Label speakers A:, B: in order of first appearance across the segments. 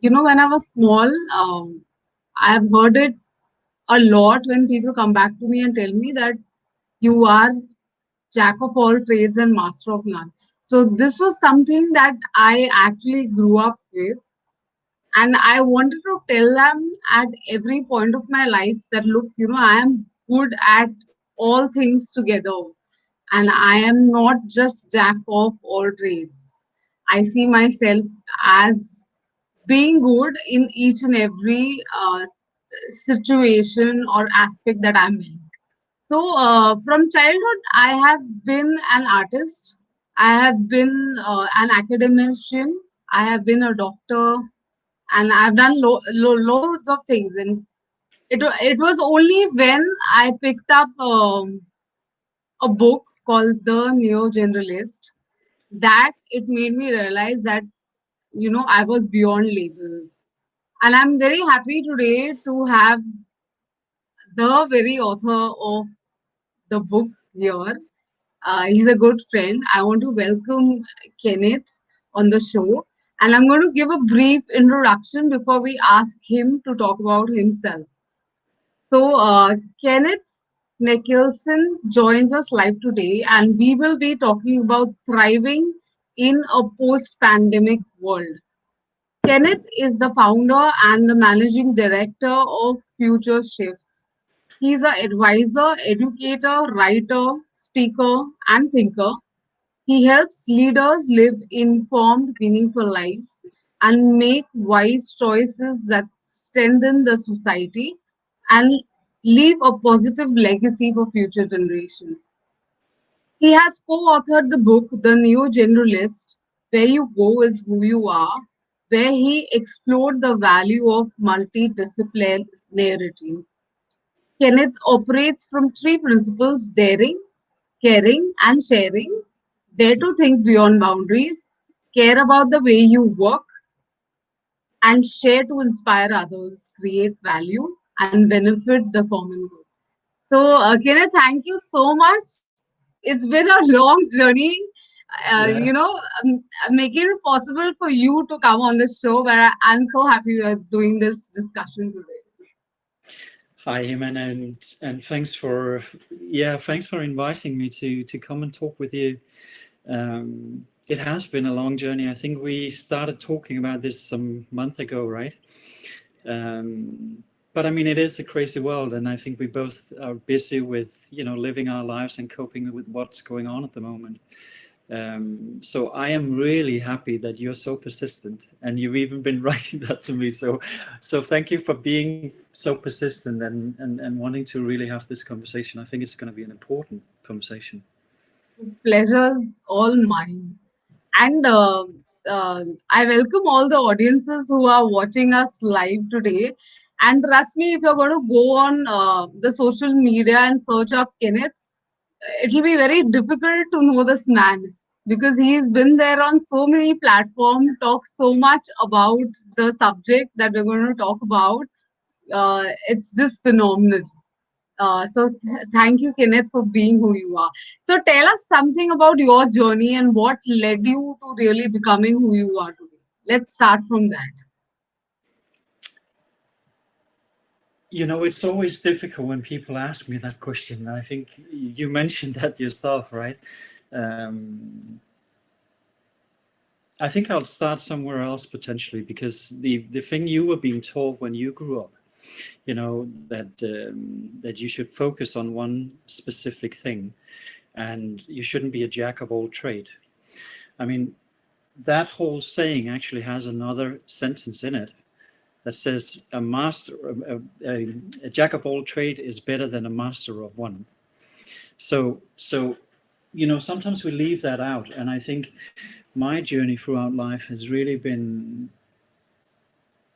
A: when I was small, I've heard it a lot when people come back to me and tell me that you are jack of all trades and master of none. So this was something that I actually grew up with, and I wanted to tell them at every point of my life that look, I am good at all things together, and I am not just jack of all trades. I see myself as being good in each and every situation or aspect that I'm in. So, from childhood, I have been an artist. I have been an academician. I have been a doctor, and I've done loads of things. And it was only when I picked up a book called the Neo-Generalist that it made me realize that I was beyond labels. And I'm very happy today to have the very author of the book here. He's a good friend. I want to welcome Kenneth on the show. And I'm going to give a brief introduction before we ask him to talk about himself. So, Kenneth Nicholson joins us live today, and we will be talking about thriving in a post pandemic world. Kenneth is the founder and the managing director of Future Shifts. He's an advisor, educator, writer, speaker, and thinker. He helps leaders live informed, meaningful lives and make wise choices that strengthen the society and leave a positive legacy for future generations. He has co authored the book, The Neo-Generalist, Where You Go Is Who You Are, where he explored the value of multidisciplinarity. Kenneth operates from three principles: daring, caring, and sharing. Dare to think beyond boundaries, care about the way you work, and share to inspire others, create value, and benefit the common good. So, Kenneth, thank you so much. It's been a long journey,
B: Yes.
A: making it possible for you to come on this show. Where I'm so happy we are doing this discussion today.
B: Hi, Himan, and thanks for inviting me to come and talk with you. It has been a long journey. I think we started talking about this some month ago, right? But I mean, it is a crazy world, and I think we both are busy with living our lives and coping with what's going on at the moment. So I am really happy that you're so persistent, and you've even been writing that to me. So thank you for being so persistent and wanting to really have this conversation. I think it's going to be an important conversation.
A: Pleasure's all mine. And I welcome all the audiences who are watching us live today. And trust me, if you're going to go on the social media and search up Kenneth, it will be very difficult to know this man because he's been there on so many platforms, talks so much about the subject that we're going to talk about. It's just phenomenal. Thank you, Kenneth, for being who you are. So tell us something about your journey and what led you to really becoming who you are today. Let's start from that.
B: It's always difficult when people ask me that question. I think you mentioned that yourself, right? Um, I think I'll start somewhere else potentially, because the thing you were being told when you grew up, that you should focus on one specific thing, and you shouldn't be a jack of all trade. I mean, that whole saying actually has another sentence in it that says a jack of all trade is better than a master of one. So sometimes we leave that out, and I think my journey throughout life has really been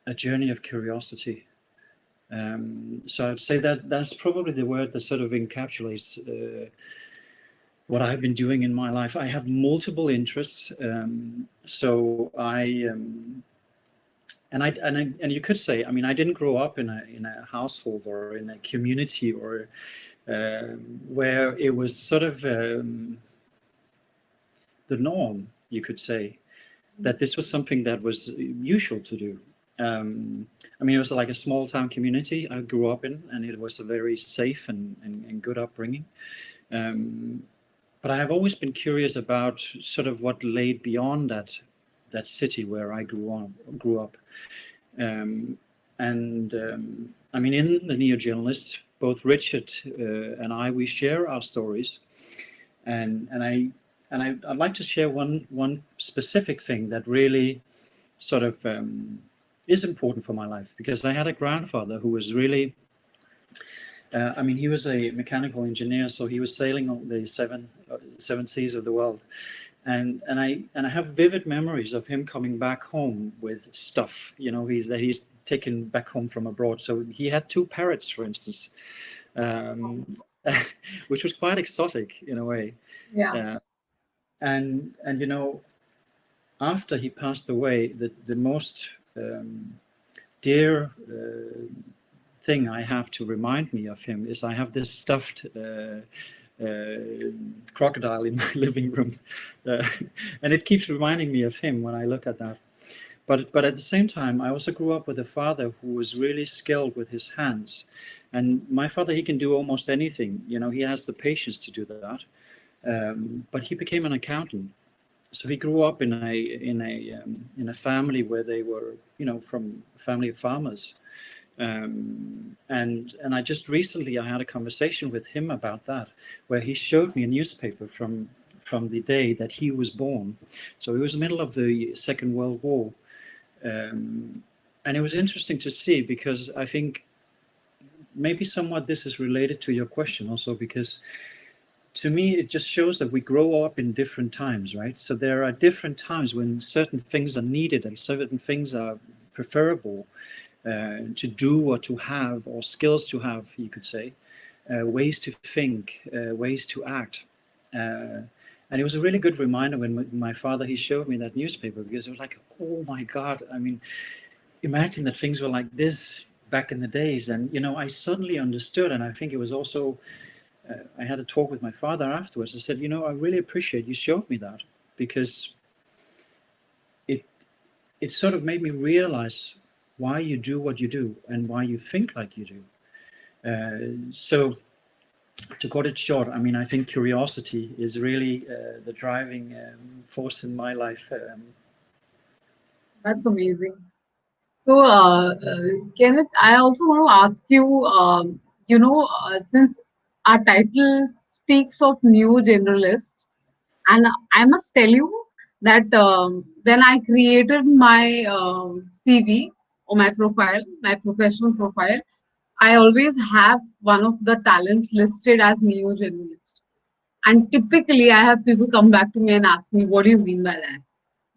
B: a journey of curiosity. So I'd say that that's probably the word that sort of encapsulates what I've been doing in my life. I have multiple interests, so and you could say, I mean, I didn't grow up in a household or in a community or where it was sort of the norm. You could say that this was something that was usual to do. I mean, it was like a small town community I grew up in, and it was a very safe and good upbringing. Um, but I have always been curious about sort of what lay beyond that city where I grew up. Um, and I mean, in the Neo-Generalist, both Richard and I, we share our stories, and I'd like to share one specific thing that really sort of is important for my life, because I had a grandfather who was really, I mean, he was a mechanical engineer, so he was sailing on the seven seas of the world, and I have vivid memories of him coming back home with stuff. You know, he's taken back home from abroad. So he had two parrots, for instance, um, which was quite exotic in a way.
A: Yeah.
B: Uh, and you know, after he passed away, the most dear thing I have to remind me of him is I have this stuffed uh, crocodile in my living room, uh, and it keeps reminding me of him when I look at that. But at the same time, I also grew up with a father who was really skilled with his hands, and my father, he can do almost anything. You know, he has the patience to do that. But he became an accountant, so he grew up in a family where they were, you know, from a family of farmers. And I just recently I had a conversation with him about that, where he showed me a newspaper from the day that he was born. So it was the middle of the Second World War, and it was interesting to see, because I think maybe somewhat this is related to your question also, because to me it just shows that we grow up in different times, right? So there are different times when certain things are needed and certain things are preferable to do or to have, or skills to have, you could say, ways to think, ways to act. And it was a really good reminder when my father, he showed me that newspaper, because it was like, oh my God, I mean, imagine that things were like this back in the days. And, you know, I suddenly understood. And I think it was also, I had a talk with my father afterwards. I said, you know, I really appreciate you showed me that, because it, it sort of made me realize why you do what you do and why you think like you do. So to cut it short, I mean, I think curiosity is really the driving force in my life.
A: That's amazing. So, Kenneth, I also want to ask you, since our title speaks of new generalist, and I must tell you that when I created my CV or my profile, my professional profile, I always have one of the talents listed as neo-generalist. And typically, I have people come back to me and ask me, what do you mean by that?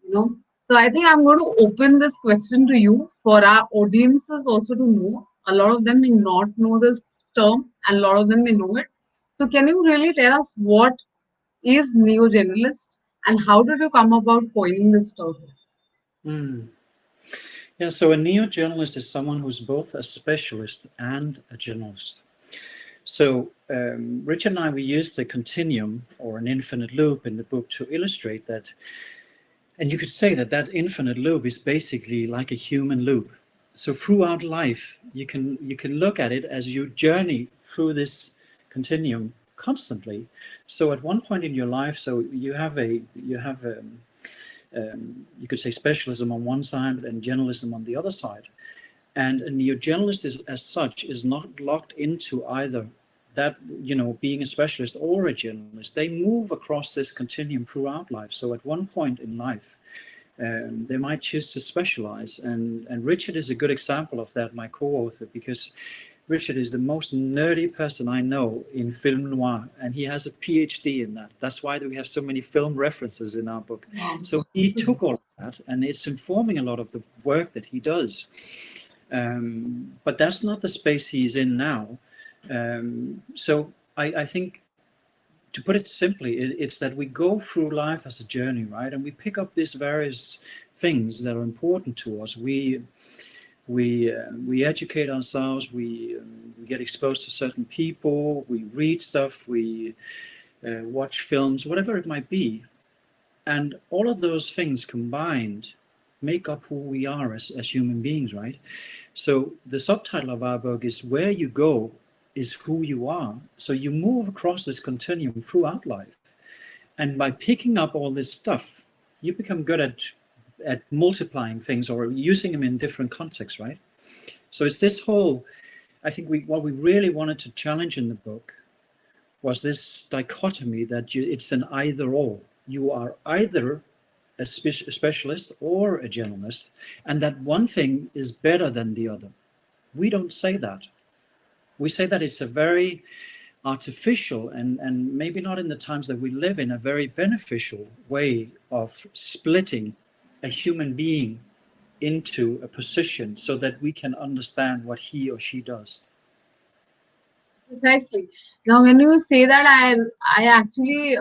A: You know, so I think I'm going to open this question to you for our audiences also to know. A lot of them may not know this term, and a lot of them may know it. So, can you really tell us what is neo-generalist and how did you come about coining this term?
B: Mm. Yeah, so a neo-generalist is someone who's both a specialist and a generalist. So Richard and I, we used a continuum or an infinite loop in the book to illustrate that. And you could say that that infinite loop is basically like a human loop. So throughout life, you can look at it as you journey through this continuum constantly. So at one point in your life, so you could say specialism on one side and generalism on the other side. And a neo-generalist is, as such, is not locked into either that, you know, being a specialist or a generalist. They move across this continuum throughout life. So at one point in life, they might choose to specialize. And Richard is a good example of that, my co-author, because Richard is the most nerdy person I know in film noir, and he has a PhD in that. That's why we have so many film references in our book.
A: Wow.
B: So he took all of that, and it's informing a lot of the work that he does. But that's not the space he's in now. So I think, to put it simply, it's that we go through life as a journey, right? And we pick up these various things that are important to us. We educate ourselves. We get exposed to certain people. We read stuff. We watch films, whatever it might be. And all of those things combined make up who we are as human beings, right? So the subtitle of our book is Where You Go is Who You Are. So you move across this continuum throughout life. And by picking up all this stuff, you become good at multiplying things or using them in different contexts, right? So it's this whole, I think what we really wanted to challenge in the book was this dichotomy that it's an either or. You are either a specialist or a generalist, and that one thing is better than the other. We don't say that. We say that it's a very artificial and maybe not in the times that we live in, a very beneficial way of splitting a human being into a position so that we can understand what he or she does.
A: Precisely. Now, when you say that, I actually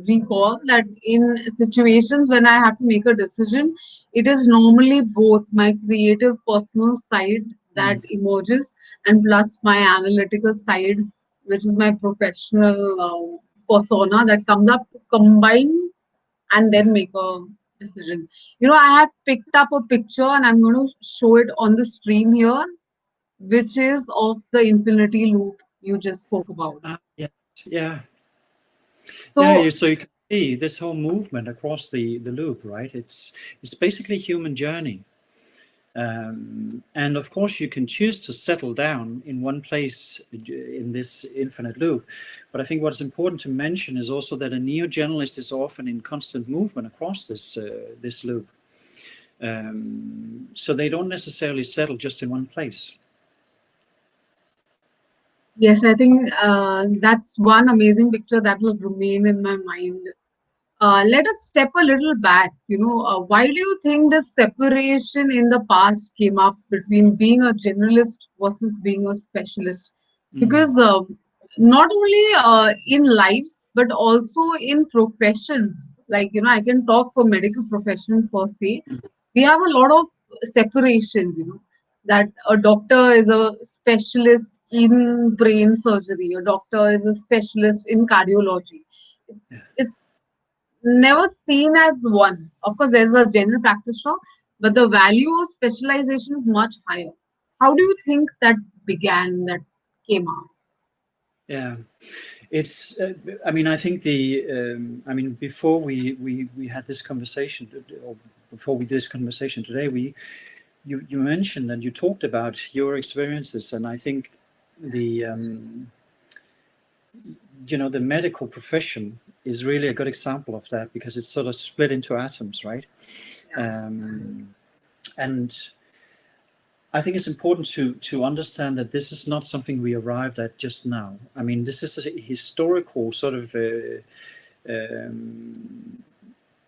A: recall that in situations when I have to make a decision, it is normally both my creative personal side that
B: Mm.
A: emerges and plus my analytical side, which is my professional persona that comes up to combine and
B: Yeah.
A: then make a decision. You know, I have picked up a picture and I'm going to show it on the stream here, which is of the infinity loop you just spoke about.
B: Yeah. Yeah. Yeah.
A: So,
B: So you can see this whole movement across the loop, right? It's basically human journey. And of course, you can choose to settle down in one place in this infinite loop. But I think what's important to mention is also that a neo-generalist is often in constant movement across this loop. So they don't necessarily settle just in one place.
A: yes, I think that's one amazing picture that will remain in my mind. Let us step a little back. Why do you think the separation in the past came up between being a generalist versus being a specialist?
B: Mm.
A: Because not only in lives, but also in professions, like, I can talk for medical profession per se, we have a lot of separations, that a doctor is a specialist in brain surgery, a doctor is a specialist in cardiology. It's never seen as one. Of course, there's a general practitioner, but the value of specialization is much higher. How do you think that began, that came out?
B: Yeah, it's. I mean, I think I mean, before we had this conversation, or before we did this conversation today, you mentioned and you talked about your experiences, and I think the the medical profession is really a good example of that because it's sort of split into atoms, right? Um, and I think it's important to understand that this is not something we arrived at just now. I mean, this is a historical sort of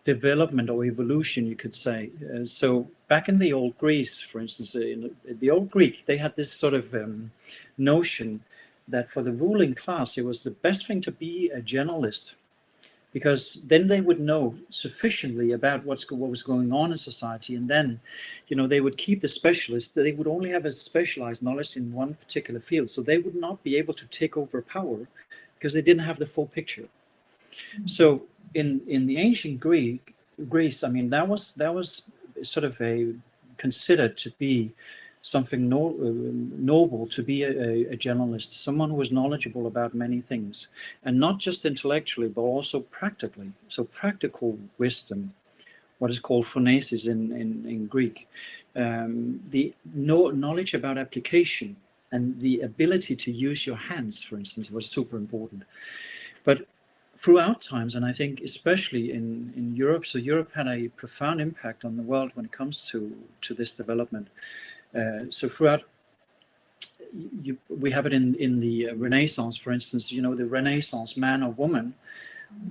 B: development or evolution, you could say. So back in the old Greece, for instance, in the old Greek, they had this sort of notion that for the ruling class, it was the best thing to be a generalist because then they would know sufficiently about what was going on in society, and then, they would keep the specialists. They would only have a specialized knowledge in one particular field, so they would not be able to take over power because they didn't have the full picture. So in the ancient Greece, I mean, that was sort of a considered to be something noble to be a generalist, someone who was knowledgeable about many things, and not just intellectually, but also practically. So practical wisdom, what is called phronesis in Greek, the knowledge about application and the ability to use your hands, for instance, was super important. But throughout times, and I think especially in Europe, so Europe had a profound impact on the world when it comes to this development. So throughout, we have it in the Renaissance, for instance. The Renaissance, man or woman,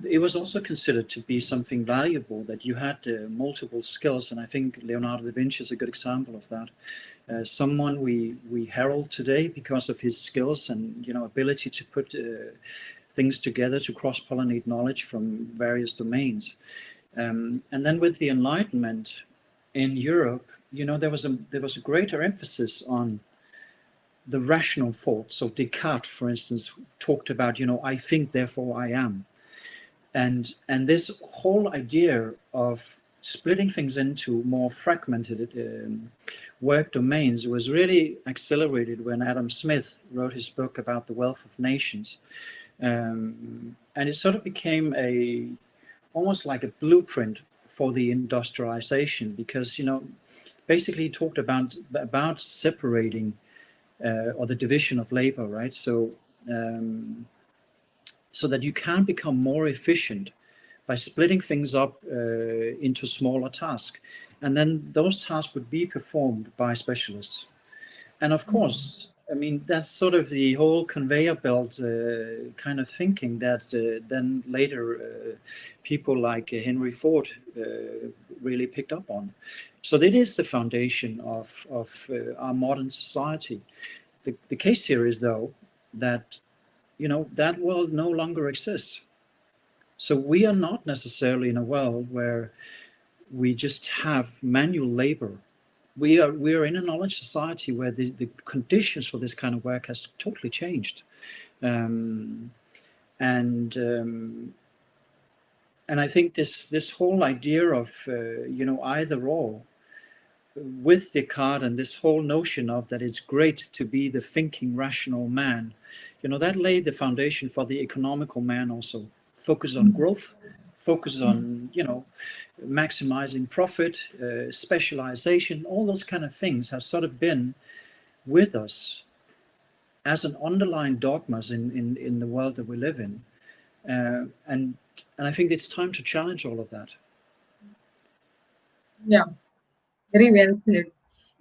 B: it was also considered to be something valuable that you had multiple skills, and I think Leonardo da Vinci is a good example of that. Someone we herald today because of his skills and ability to put things together to cross-pollinate knowledge from various domains. And then with the Enlightenment in Europe, there was a greater emphasis on the rational thought. So Descartes, for instance, talked about, I think, therefore I am. And this whole idea of splitting things into more fragmented work domains was really accelerated when Adam Smith wrote his book about the wealth of nations. And it sort of became almost like a blueprint for the industrialization, because basically he talked about separating or the division of labor, right? Um, so that you can become more efficient by splitting things up into smaller tasks. And then those tasks would be performed by specialists. And of course, I mean, that's sort of the whole conveyor belt kind of thinking that then later people like Henry Ford really picked up on. So that is the foundation of our modern society. The case here is, though, that that world no longer exists. So we are not necessarily in a world where we just have manual labor. We are in a knowledge society where the conditions for this kind of work has totally changed, um, and um, and I think this whole idea of either or with Descartes, and this whole notion of that it's great to be the thinking rational man, that laid the foundation for the economical man also. Focus on growth, focus on maximizing profit, specialization, all those kind of things have sort of been with us as an underlying dogmas in the world that we live in. And I think it's time to challenge all of that.
A: Yeah, very well said.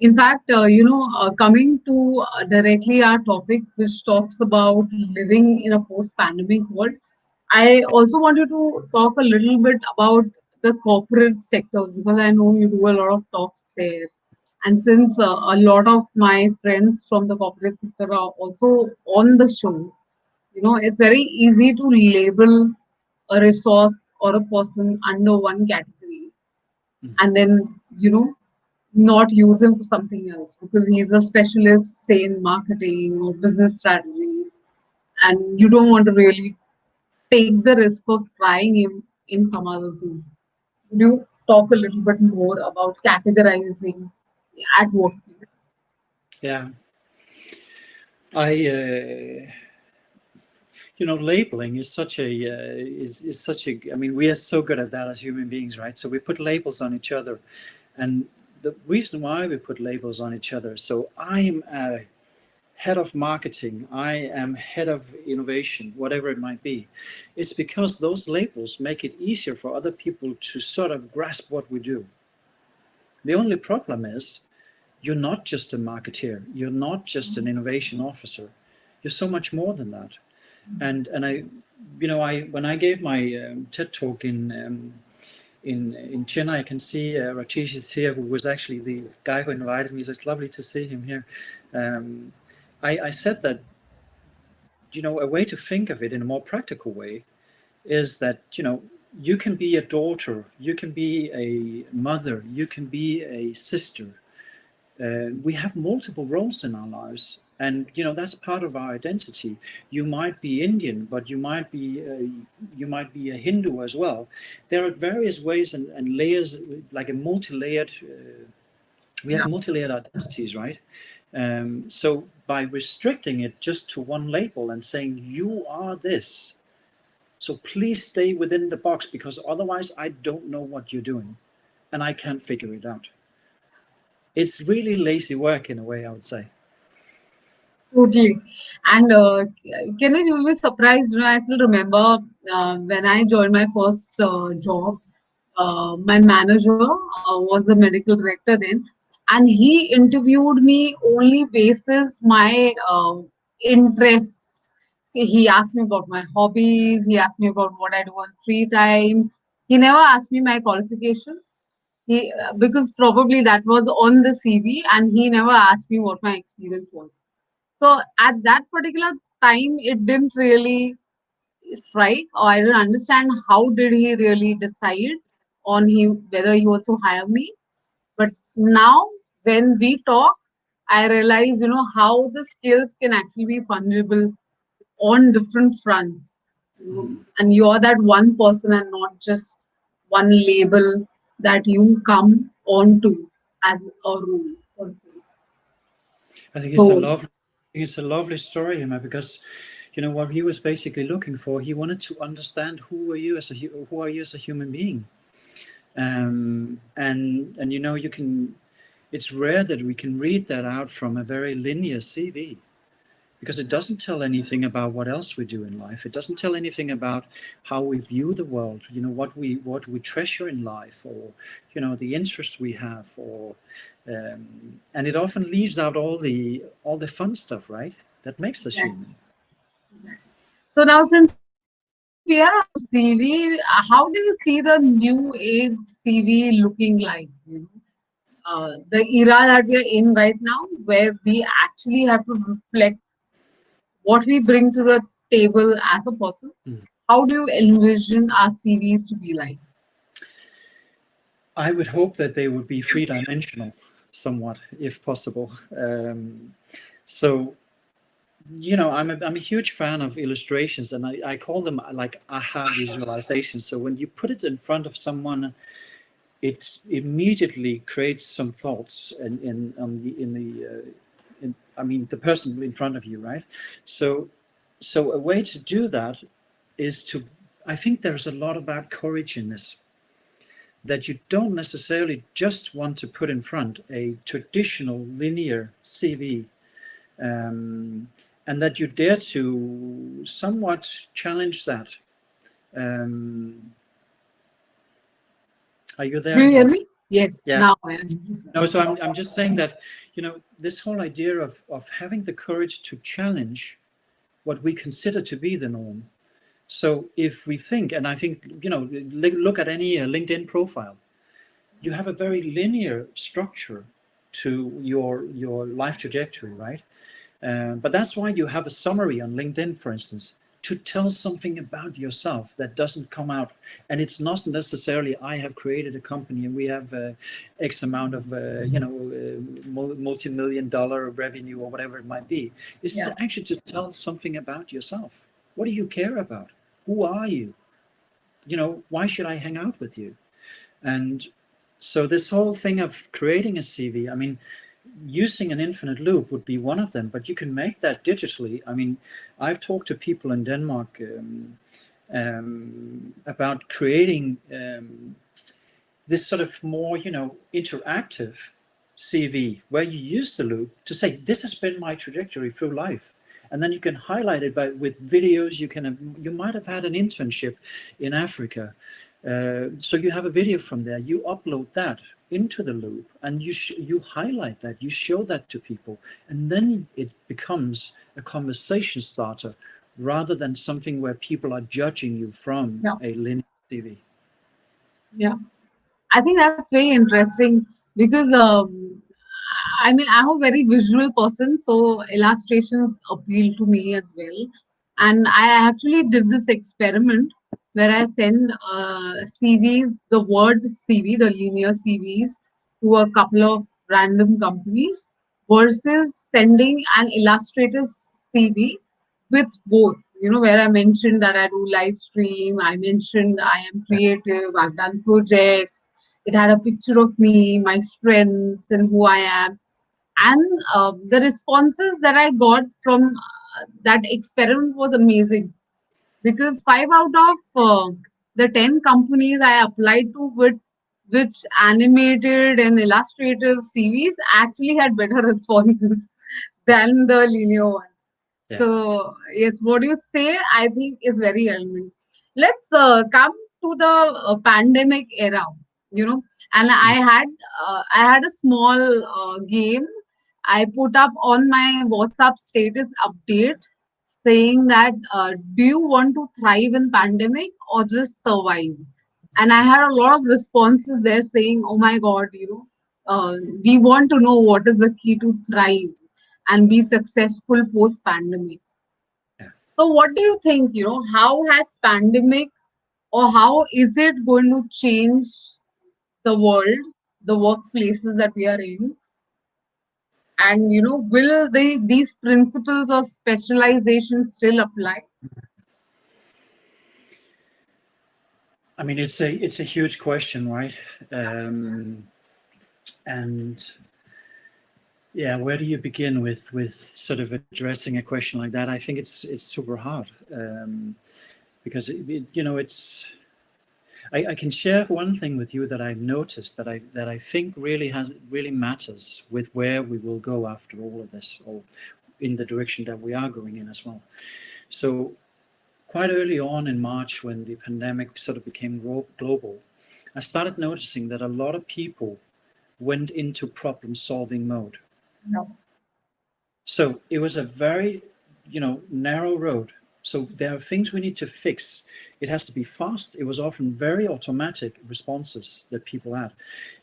A: In fact, coming to directly our topic, which talks about living in a post-pandemic world, I also wanted to talk a little bit about the corporate sectors because I know you do a lot of talks there. And since a lot of my friends from the corporate sector are also on the show, it's very easy to label a resource or a person under one category
B: Mm.
A: and then, not use him for something else because he's a specialist, say, in marketing or business strategy, and you don't want to really take the risk of trying him in some other field. Would you talk a little bit more about categorizing at workplaces?
B: Yeah, I labeling is such a is such a. I mean, we are so good at that as human beings, right? So we put labels on each other, and the reason why we put labels on each other. So I'm a head of marketing, I am head of innovation, whatever it might be. It's because those labels make it easier for other people to sort of grasp what we do. The only problem is you're not just a marketeer, you're not just an innovation officer. You're so much more than that. And I when I gave my TED talk in Chennai, I can see Rajesh is here, who was actually the guy who invited me. It's lovely to see him here. Um, I said that a way to think of it in a more practical way is that you can be a daughter, you can be a mother, you can be a sister. We have multiple roles in our lives, and that's part of our identity. You might be Indian, but you might be a Hindu as well. There are various ways and layers, like a multi-layered. We have
A: Yeah,
B: multi-layered identities, right? So by restricting it just to one label and saying you are this, so please stay within the box because otherwise I don't know what you're doing and I can't figure it out. It's really lazy work in a way, I would say.
A: totally. And Kenneth, you'll be surprised. I still remember when I joined my first job, my manager was the medical director then, and he interviewed me only basis my interests. See, he asked me about my hobbies. He asked me about what I do on free time. He never asked me my qualification. Because probably that was on the CV, and he never asked me what my experience was. So at that particular time, it didn't really strike, or I didn't understand how did he really decide on he whether he wants to hire me. But now when we talk, I realize how the skills can actually be fungible on different fronts.
B: Mm.
A: And you're that one person and not just one label that you come onto as a role per se.
B: I think it's a
A: So
B: lovely, it's a lovely story, because what he was basically looking for. He wanted to understand who are you as a human being, and you can. It's rare that we can read that out from a very linear CV, because it doesn't tell anything about what else we do in life. It doesn't tell anything about how we view the world, what we treasure in life, or the interest we have, or and it often leaves out all the fun stuff, right? That makes us
A: exactly,
B: human.
A: exactly. So now, since we are on CV, how do you see the new age CV looking like? The era that we are in right now, where we actually have to reflect what we bring to the table as a person.
B: Mm.
A: How do you envision our CVs to be like?
B: I would hope that they would be three-dimensional, somewhat, if possible. So I'm a huge fan of illustrations, and I call them like aha visualizations. So when you put it in front of someone, it immediately creates some thoughts the person in front of you, right? So a way to do that is to, I think there's a lot about courage in this, that you don't necessarily just want to put in front a traditional linear CV, um, and that you dare to somewhat challenge that. Um, are you
A: Do
B: there?
A: you hear
B: Or
A: me? Yes,
B: yeah.
A: now I am.
B: No, so I'm just saying that, this whole idea of having the courage to challenge what we consider to be the norm. So if we think, and I think, look at any LinkedIn profile, you have a very linear structure to your life trajectory, right? But that's why you have a summary on LinkedIn, for instance, to tell something about yourself that doesn't come out. And it's not necessarily, I have created a company and we have X amount of, multi-million dollar revenue or whatever it might be. It's
A: Yeah.
B: actually to tell something about yourself. What do you care about? Who are you? Why should I hang out with you? And so this whole thing of creating a CV, I mean, using an infinite loop would be one of them, but you can make that digitally. I mean, I've talked to people in Denmark about creating this sort of more, interactive CV where you use the loop to say, this has been my trajectory through life. And then you can highlight it with videos. You might have had an internship in Africa. So you have a video from there. You upload that into the loop, and you highlight that. You show that to people, and then it becomes a conversation starter rather than something where people are judging you from
A: Yeah.
B: a linear CV.
A: Yeah. I think that's very interesting because I mean, I'm a very visual person, so illustrations appeal to me as well. And I actually did this experiment where I send CVs, the word CV, the linear CVs, to a couple of random companies versus sending an illustrative CV with both. Where I mentioned that I do live stream, I mentioned I am creative, I've done projects. It had a picture of me, my strengths, and who I am. And the responses that I got from that experiment was amazing because five out of the 10 companies I applied to with which animated and illustrative CVs actually had better responses than the linear ones.
B: Yeah.
A: So, yes, what you say, I think, is very relevant. Let's come to the pandemic era, you know, and I had a small game I put up on my WhatsApp status update saying that do you want to thrive in pandemic or just survive? And I had a lot of responses there saying, "Oh my God, we want to know what is the key to thrive and be successful post pandemic."
B: Yeah.
A: So, what do you think? How has pandemic or how is it going to change the world, the workplaces that we are in? And will these principles of specialization still apply?
B: I mean, it's a huge question, right? And yeah, where do you begin with sort of addressing a question like that? I think it's super hard, because it's. I can share one thing with you that I've noticed that I think really matters with where we will go after all of this, or in the direction that we are going in as well. So quite early on in March, when the pandemic sort of became global, I started noticing that a lot of people went into problem solving mode.
A: Yeah.
B: So it was a very, narrow road. So there are things we need to fix. It has to be fast. It was often very automatic responses that people had.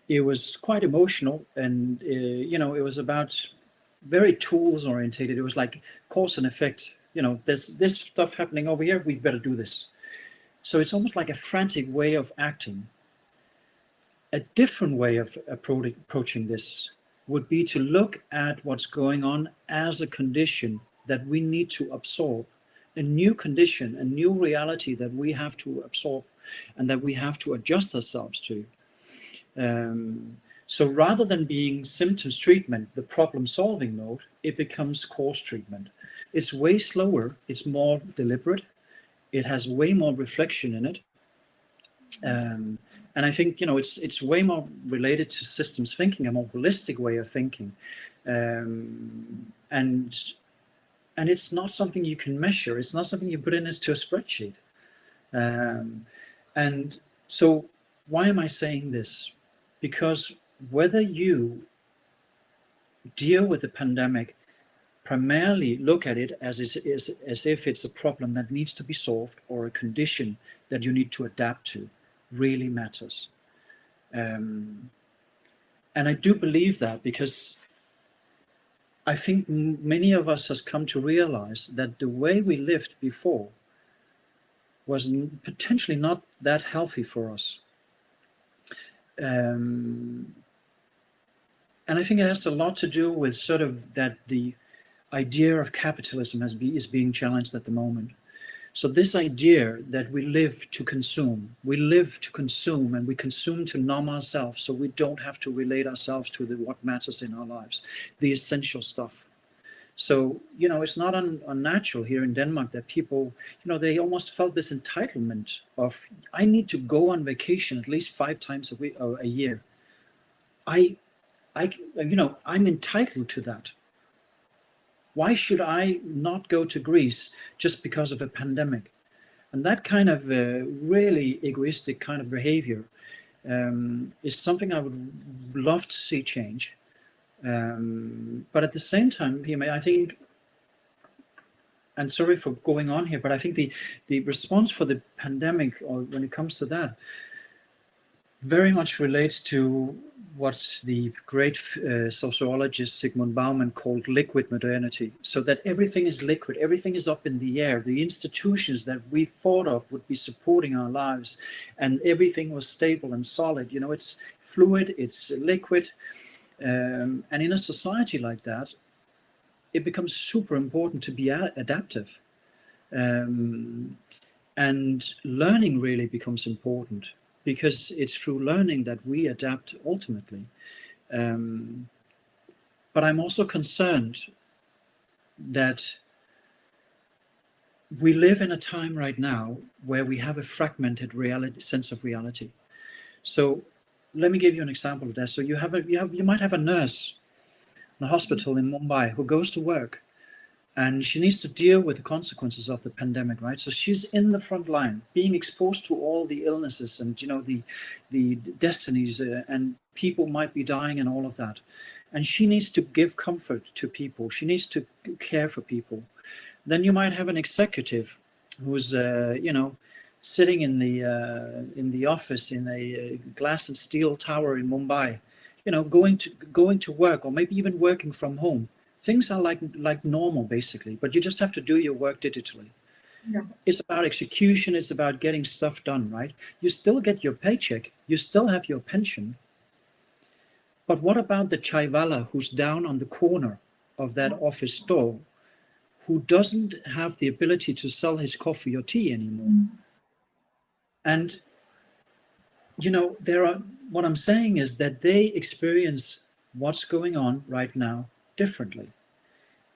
B: It was quite emotional, and it was about very tools orientated. It was like cause and effect. There's this stuff happening over here. We better do this. So it's almost like a frantic way of acting. A different way of approaching this would be to look at what's going on as a condition that we need to absorb, a new condition, a new reality that we have to absorb and that we have to adjust ourselves to. So rather than being symptoms treatment, the problem solving mode, it becomes cause treatment. It's way slower, it's more deliberate, it has way more reflection in it. And I think it's way more related to systems thinking, a more holistic way of thinking, and it's not something you can measure. It's not something you put into a spreadsheet. And so, why am I saying this? Because whether you deal with the pandemic, primarily look at it as if it's a problem that needs to be solved or a condition that you need to adapt to, really matters. And I do believe that because I think many of us has come to realize that the way we lived before was potentially not that healthy for us. And I think it has a lot to do with sort of that the idea of capitalism is being challenged at the moment. So this idea that we live to consume and we consume to numb ourselves so we don't have to relate ourselves to what matters in our lives, the essential stuff. So, it's not unnatural here in Denmark that people, they almost felt this entitlement of, I need to go on vacation at least 5 times a week or a year. I'm entitled to that. Why should I not go to Greece just because of a pandemic? And that kind of really egoistic kind of behavior is something I would love to see change. But at the same time, PMA, I think, and sorry for going on here, but I think the response for the pandemic, or when it comes to that, very much relates to what the great sociologist Sigmund Bauman called liquid modernity. So that everything is liquid, everything is up in the air. The institutions that we thought of would be supporting our lives, and everything was stable and solid. It's fluid, it's liquid. And in a society like that, it becomes super important to be adaptive. And learning really becomes important, because it's through learning that we adapt ultimately. But I'm also concerned that we live in a time right now where we have a fragmented sense of reality. So let me give you an example of that. So you might have a nurse in a hospital in Mumbai who goes to work, and she needs to deal with the consequences of the pandemic, right? So she's in the front line, being exposed to all the illnesses and the destinies, and people might be dying and all of that. And she needs to give comfort to people. She needs to care for people. Then you might have an executive who's sitting in the office in a glass and steel tower in Mumbai, going to work, or maybe even working from home. Things are like normal, basically, but you just have to do your work digitally.
A: Yeah.
B: It's about execution. It's about getting stuff done, right? You still get your paycheck. You still have your pension. But what about the chaiwala who's down on the corner of that office store, who doesn't have the ability to sell his coffee or tea anymore? And what I'm saying is that they experience what's going on right now differently.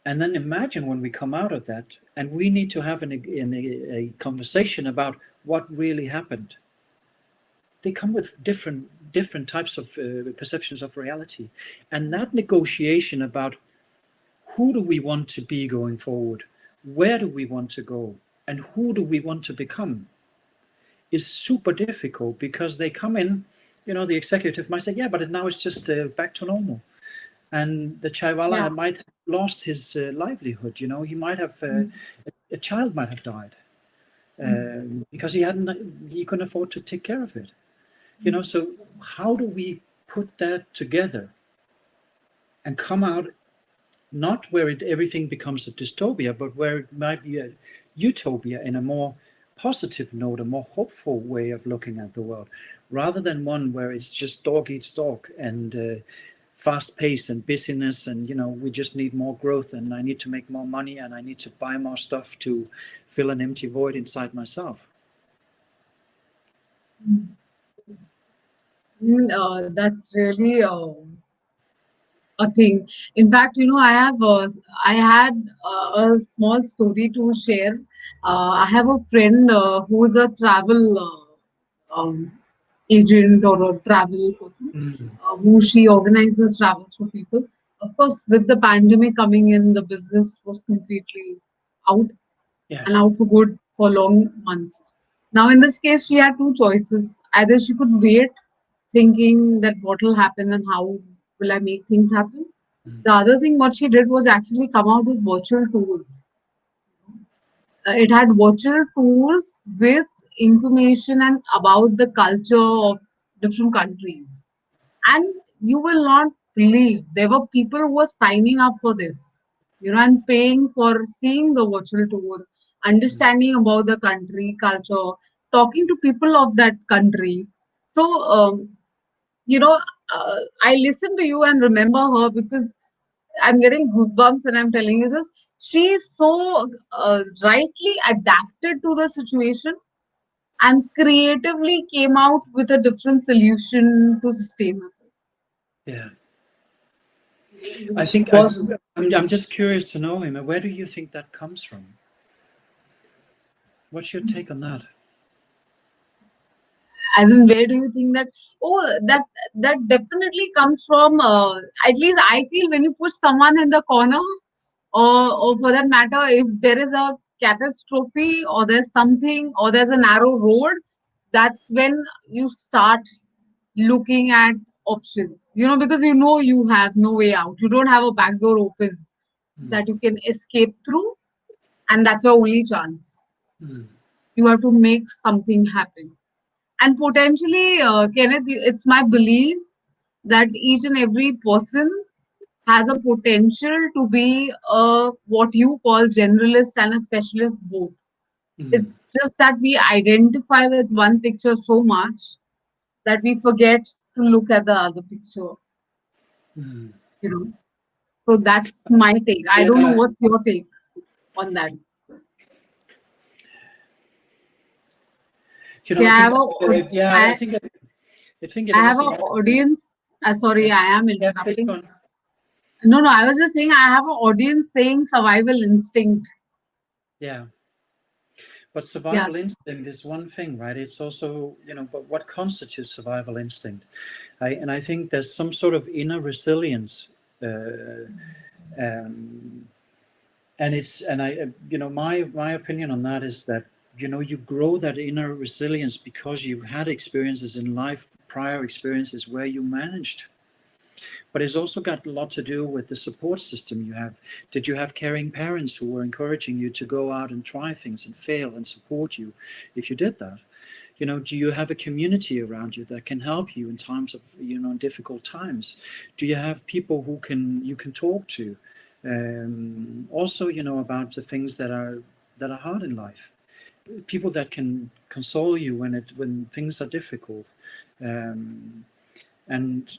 B: And then imagine when we come out of that and we need to have a conversation about what really happened. They come with different types of perceptions of reality. And that negotiation about who do we want to be going forward, where do we want to go, and who do we want to become is super difficult, because they come in, the executive might say, yeah, but now it's just back to normal. And the
A: Yeah.
B: chaiwala might have lost his livelihood. He might have,
A: Mm.
B: a child might have died
A: Mm.
B: because he couldn't afford to take care of it. So how do we put that together and come out, not where everything becomes a dystopia, but where it might be a utopia in a more positive note, a more hopeful way of looking at the world, rather than one where it's just dog eats dog and fast pace and busyness, and we just need more growth, and I need to make more money, and I need to buy more stuff to fill an empty void inside myself.
A: That's really a thing. In fact, I had a small story to share. I have a friend who is a travel agent or a travel person,
B: Mm.
A: who she organizes travels for people. Of course, with the pandemic coming in, the business was completely out
B: Yeah.
A: and out for good for long months. Now, in this case, she had two choices. Either she could wait, thinking that what will happen and how will I make things happen.
B: Mm.
A: The other thing, what she did was actually come out with virtual tours. It had virtual tours with information and about the culture of different countries. And you will not believe there were people who were signing up for this, and paying for seeing the virtual tour,
B: Mm.
A: understanding about the country, culture, talking to people of that country. So, you know, I listen to you and remember her because I'm getting goosebumps and I'm telling you this. She is so rightly adapted to the situation and creatively came out with a different solution to sustain herself.
B: Yeah. I
A: Which
B: think
A: was,
B: I'm just curious to know him. Where do you think that comes from? What's your take on that?
A: as in, where do you think that? Oh, that definitely comes from. At least I feel when you push someone in the corner, or for that matter, if there is a catastrophe or there's something or there's a narrow road, that's when you start looking at options. Because you have no way out. You don't have a back door open
B: Mm.
A: that you can escape through, and that's your only chance.
B: Mm.
A: You have to make something happen. And potentially, Kenneth, it's my belief that each and every person has a potential to be a what you call generalist and a specialist both.
B: Mm.
A: It's just that we identify with one picture so much that we forget to look at the other picture,
B: Mm.
A: you know. So that's my take. I don't know
B: Yeah.
A: what's your take on that. Okay,
B: I
A: I
B: think,
A: have a,
B: yeah,
A: I,
B: I think it
A: I have
B: is.
A: an audience.
B: Yeah,
A: Sorry, I am
B: yeah, please go
A: interrupting.
B: on.
A: No, no, I was just saying I have an audience saying survival instinct.
B: Yeah, but
A: Yeah.
B: survival instinct is one thing, right? It's also, but what constitutes survival instinct? And I think there's some sort of inner resilience, um, my opinion on that is that you grow that inner resilience because you've had experiences in life, prior experiences where you managed. But it's also got a lot to do with the support system you have. Did you have caring parents who were encouraging you to go out and try things and fail and support you if you did that? Do you have a community around you that can help you in times of, difficult times? Do you have people who you can talk to? Also, about the things that are hard in life. People that can console you when things are difficult. Um, and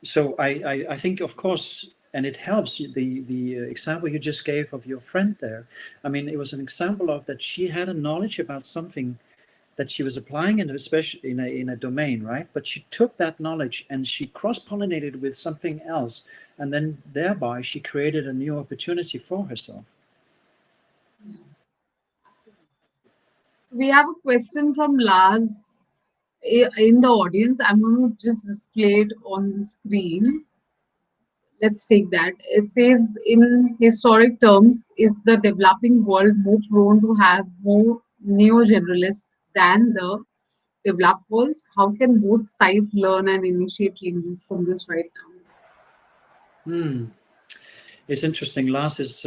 B: so I think, of course, and it helps, the example you just gave of your friend there. I mean, it was an example of that she had a knowledge about something that she was applying in a special in a domain, right? But she took that knowledge and she cross-pollinated with something else, and then thereby she created a new opportunity for herself.
A: We have a question from Lars in the audience. I'm going to just display it on the screen. Let's take that. It says, in historic terms, is the developing world more prone to have more neo-generalists than the developed worlds? How can both sides learn and initiate changes from this right
B: Hmm. It's interesting. Lars is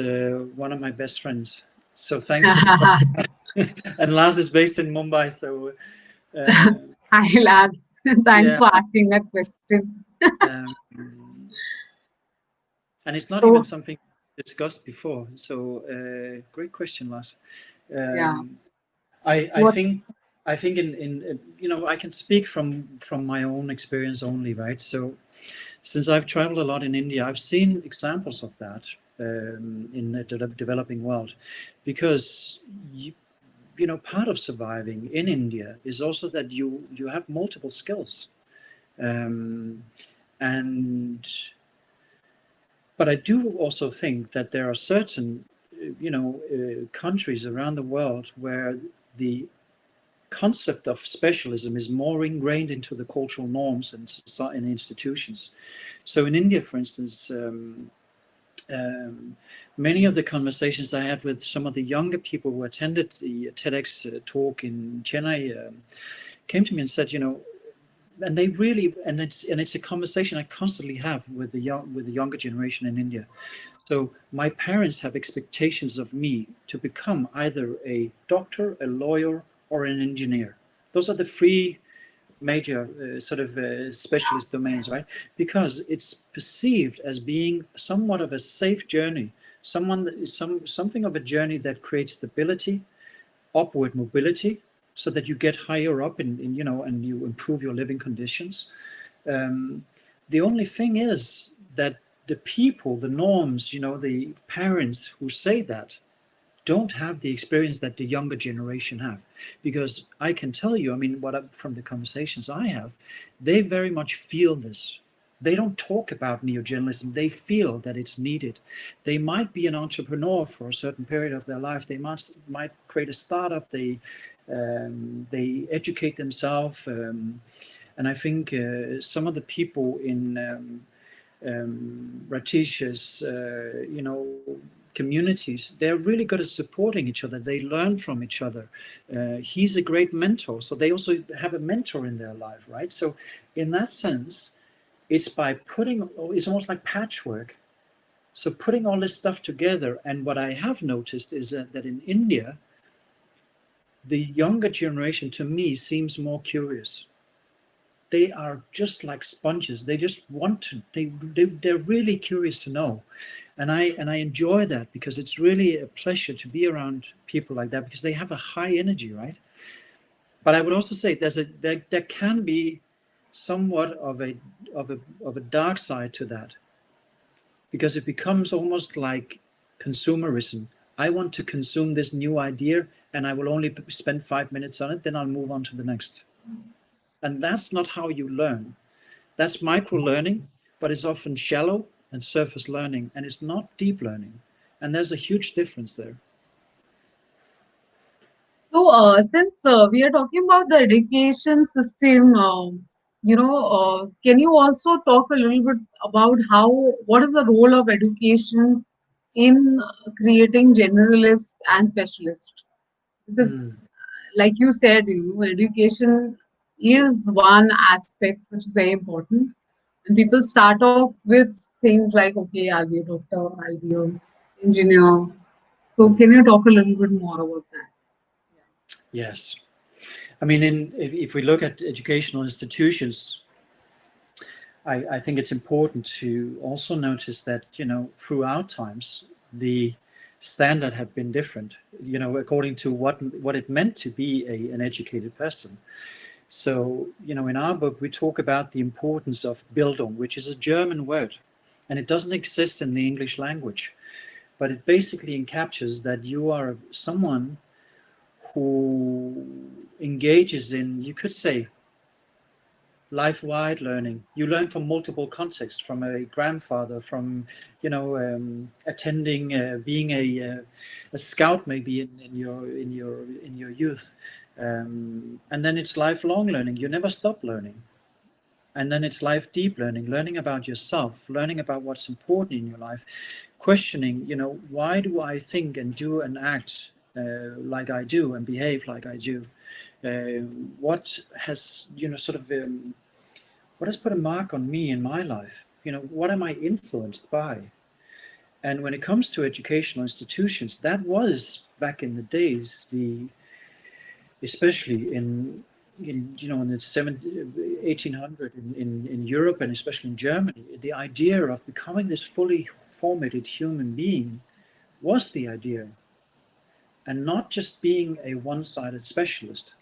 B: one of my best friends, so thanks for
A: now?
B: and Lars is based in Mumbai, so uh,
A: Hi, Lars. Thanks
B: yeah.
A: for asking that question.
B: Um, and it's not even
A: So,
B: something discussed before. So great question, Lars.
A: yeah,
B: Um, I
A: what?
B: think in you know, I can speak from my own experience only, right? So since I've traveled a lot in India, I've seen examples of that in the developing world, because you know, part of surviving in India is also that you have multiple skills, um, and but I do also think that there are certain you know countries around the world where the concept of specialism is more ingrained into the cultural norms and society and institutions. So in India, for instance, um, many of the conversations I had with some of the younger people who attended the TEDx talk in Chennai came to me and said, you know, and they really, and it's a conversation I constantly have with the younger generation in India. So my parents have expectations of me to become either a doctor, a lawyer, or an engineer. Those are the three major specialist domains, right? Because it's perceived as being somewhat of a safe journey, something of a journey that creates stability, upward mobility, so that you get higher up in you know, and you improve your living conditions. um, the only thing is that the people, the norms, you know, the parents who say that don't have the experience that the younger generation have. Because I can tell you, I mean, from the conversations I have, they very much feel this. They don't talk about neo-generalism. They feel that it's needed. They might be an entrepreneur for a certain period of their life. They might create a startup. They educate themselves. And I think some of the people in Ratish's, you know, communities, they're really good at supporting each other. They learn from each other. He's a great mentor, so they also have a mentor in their life, right? So, in that sense, it's by putting, it's almost like patchwork. So, putting all this stuff together, and what I have noticed is that in India, the younger generation to me seems more curious. They are just like sponges. They just want to, they're really curious to know. And I enjoy that, because it's really a pleasure to be around people like that, because they have a high energy, right? But I would also say there can be somewhat of a dark side to that, because it becomes almost like consumerism. I want to consume this new idea, and I will only spend 5 minutes on it, then I'll move on to the next. And that's not how you learn. That's micro learning, but it's often shallow and surface learning, and it's not deep learning. And there's a huge difference there.
A: So, since we are talking about the education system, can you also talk a little bit about what is the role of education in creating generalist and specialist? Because,
B: Mm,
A: like you said, education is one aspect which is very important. And people start off with things like, okay, I'll be a doctor, I'll be an engineer. So,
B: mm.
A: can you talk a little bit more about that?
B: Yes. I mean, if we look at educational institutions, I think it's important to also notice that, you know, throughout times, the standard have been different, you know, according to what it meant to be an educated person. So, you know, in our book, we talk about the importance of Bildung, which is a German word, and it doesn't exist in the English language, but it basically encaptures that you are someone who engages in, you could say, life-wide learning. You learn from multiple contexts, from a grandfather, from attending, being a scout maybe in your youth, and then it's lifelong learning. You never stop learning, and then it's life deep learning, learning about yourself, learning about what's important in your life, questioning, why do I think and do and act like I do and behave like I do? What has what has put a mark on me in my life? What am I influenced by? And when it comes to educational institutions, that was back in the days, especially in the 1800 in Europe, and especially in Germany, the idea of becoming this fully formatted human being was the idea, and not just being a one-sided specialist.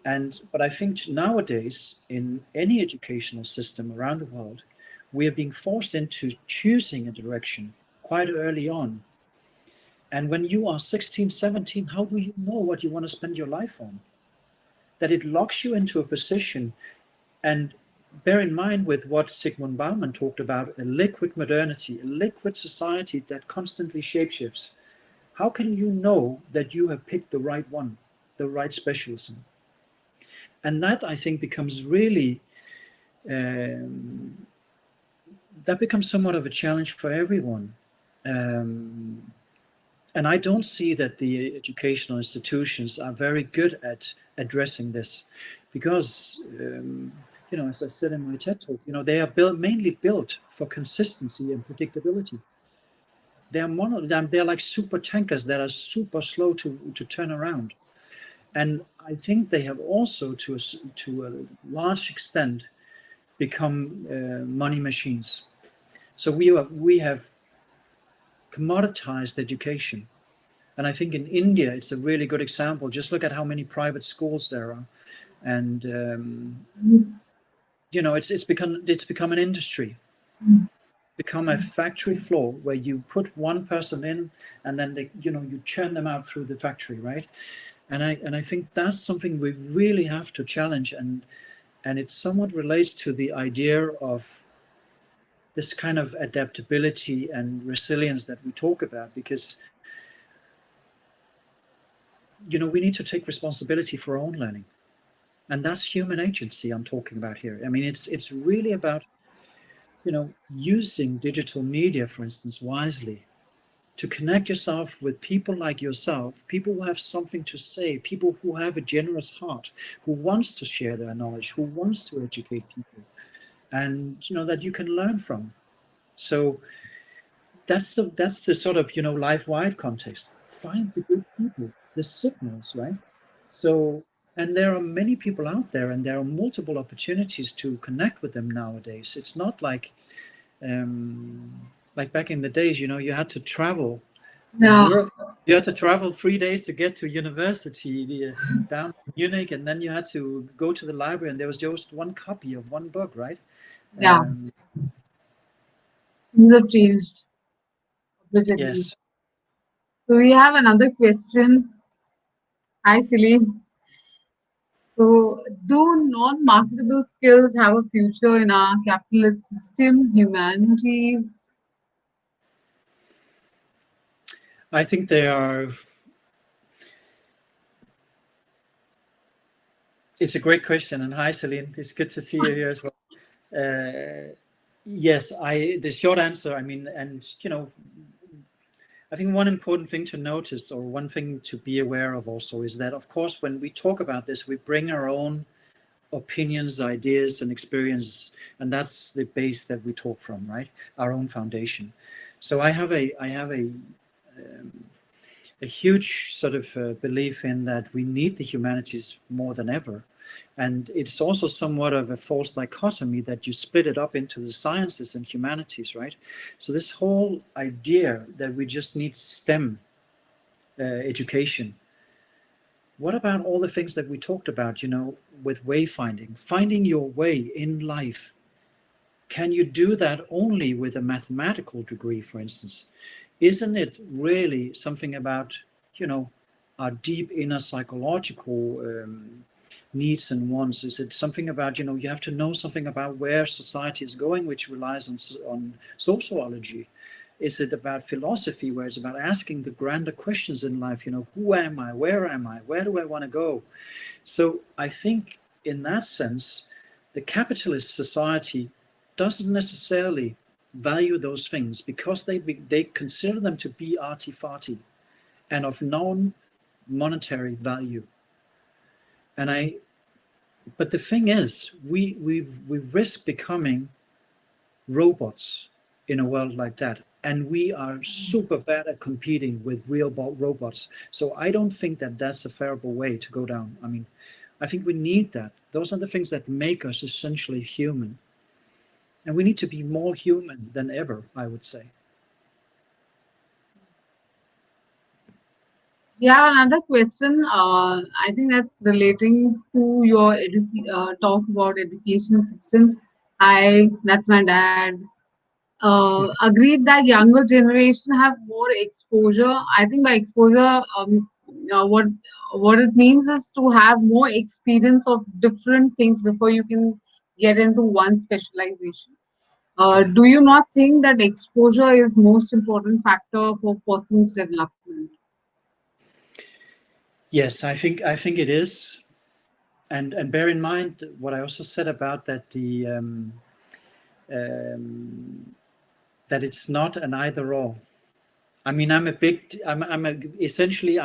B: But I think nowadays, in any educational system around the world, we are being forced into choosing a direction quite early on. And when you are 16, 17, how do you know what you want to spend your life on? That it locks you into a position. And bear in mind with what Zygmunt Bauman talked about, a liquid modernity, a liquid society that constantly shapeshifts. How can you know that you have picked the right one, the right specialism? And that, I think, becomes really, that becomes somewhat of a challenge for everyone. And I don't see that the educational institutions are very good at addressing this, because, as I said in my TED talk, they are mainly built for consistency and predictability. They're like super tankers that are super slow to turn around. And I think they have also, to a large extent, become money machines. So we have commoditized education. And I think in India, it's a really good example. Just look at how many private schools there are. And, it's become an industry, become a factory floor where you put one person in, and then you churn them out through the factory, right? And I think that's something we really have to challenge, and it somewhat relates to the idea of this kind of adaptability and resilience that we talk about, because we need to take responsibility for our own learning, and that's human agency I'm talking about here. I mean, it's really about using digital media, for instance, wisely, to connect yourself with people like yourself, people who have something to say, people who have a generous heart, who wants to share their knowledge, who wants to educate people, and that you can learn from. So that's the sort of life-wide context. Find the good people, the signals, right? So, and there are many people out there, and there are multiple opportunities to connect with them nowadays. It's not like back in the days, you had to travel in
A: Yeah,
B: Europe. You had to travel 3 days to get to university down in Munich, and then you had to go to the library, and there was just one copy of one book, right?
A: yeah.
B: Um,
A: Things have changed completely.
B: yes,
A: So we have another question. Hi, Celine. So, do non-marketable skills have a future in our capitalist system, humanities?
B: I think they are. It's a great question, and hi, Celine. It's good to see you here as well. Yes, the short answer, I mean, and I think one important thing to notice, or one thing to be aware of also, is that, of course, when we talk about this, we bring our own opinions, ideas, and experiences, and that's the base that we talk from, right? Our own foundation. So I have a huge sort of belief in that we need the humanities more than ever. And it's also somewhat of a false dichotomy that you split it up into the sciences and humanities, right? So this whole idea that we just need STEM education. What about all the things that we talked about, with wayfinding, finding your way in life? Can you do that only with a mathematical degree, for instance? Isn't it really something about, our deep inner psychological needs and wants? Is it something about, you have to know something about where society is going, which relies on sociology? Is it about philosophy, where it's about asking the grander questions in life? Who am I? Where am I? Where do I want to go? So I think in that sense, the capitalist society doesn't necessarily value those things because they consider them to be arty-farty and of non-monetary value. But the thing is, we risk becoming robots in a world like that, and we are super bad at competing with real robots. So I don't think that that's a favorable way to go down. I mean, I think we need that. Those are the things that make us essentially human, and we need to be more human than ever, I would say.
A: Yeah, another question. I think that's relating to your talk about education system. That's my dad. Agreed that younger generation have more exposure. I think by exposure, what it means is to have more experience of different things before you can get into one specialization.
B: Yeah.
A: Do you not think that exposure is most important factor for person's development?
B: Yes, I think it is, and bear in mind what I also said about that um, that it's not an either or. I mean, essentially,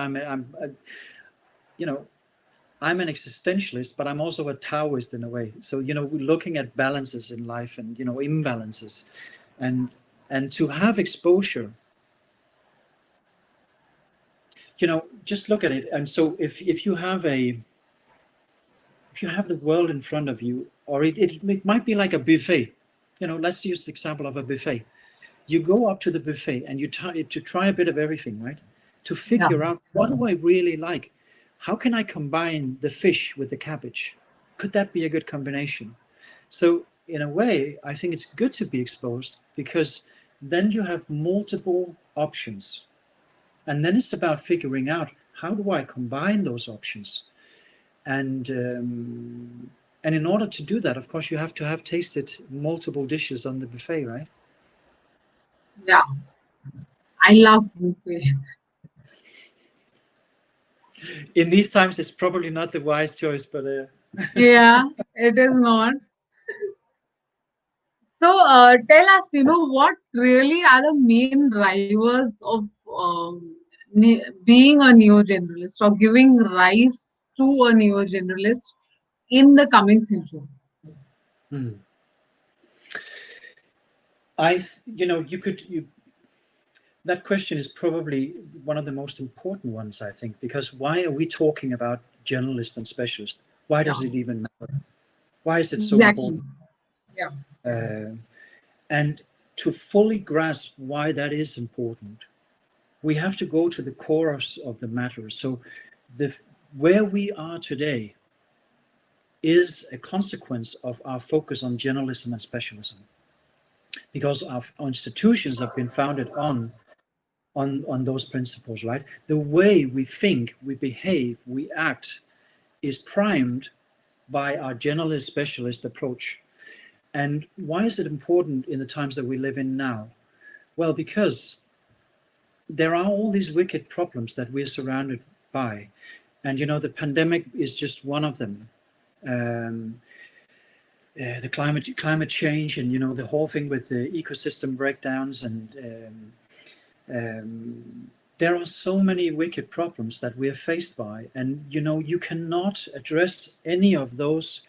B: you know, I'm an existentialist, but I'm also a Taoist in a way. So, we're looking at balances in life and, imbalances, and to have exposure, just look at it. And so if you have the world in front of you, or it might be like a buffet, let's use the example of a buffet. You go up to the buffet and you try a bit of everything, right? To
A: Yeah.
B: figure out, what do I really like? How can I combine the fish with the cabbage? Could that be a good combination? So in a way, I think it's good to be exposed, because then you have multiple options. And then it's about figuring out, how do I combine those options? And in order to do that, of course, you have to have tasted multiple dishes on the buffet, right?
A: Yeah, I love buffet.
B: In these times, it's probably not the wise choice, but
A: Yeah, it is not. So, tell us, what really are the main drivers of being a neo-generalist or giving rise to a neo-generalist in the coming future?
B: hmm. I, that question is probably one of the most important ones, I think, because why are we talking about journalists and specialists? Why
A: Yeah,
B: does it even matter? Why is it so
A: exactly.
B: important?
A: Yeah,
B: Uh, and to fully grasp why that is important, we have to go to the core of the matter. So, the where we are today is a consequence of our focus on journalism and specialism, because our institutions have been founded on those principles, right? The way we think, we behave, we act is primed by our generalist specialist approach. And why is it important in the times that we live in now? Well, because there are all these wicked problems that we're surrounded by. And, the pandemic is just one of them. Um, the climate change, and, the whole thing with the ecosystem breakdowns, and there are so many wicked problems that we are faced by, and you cannot address any of those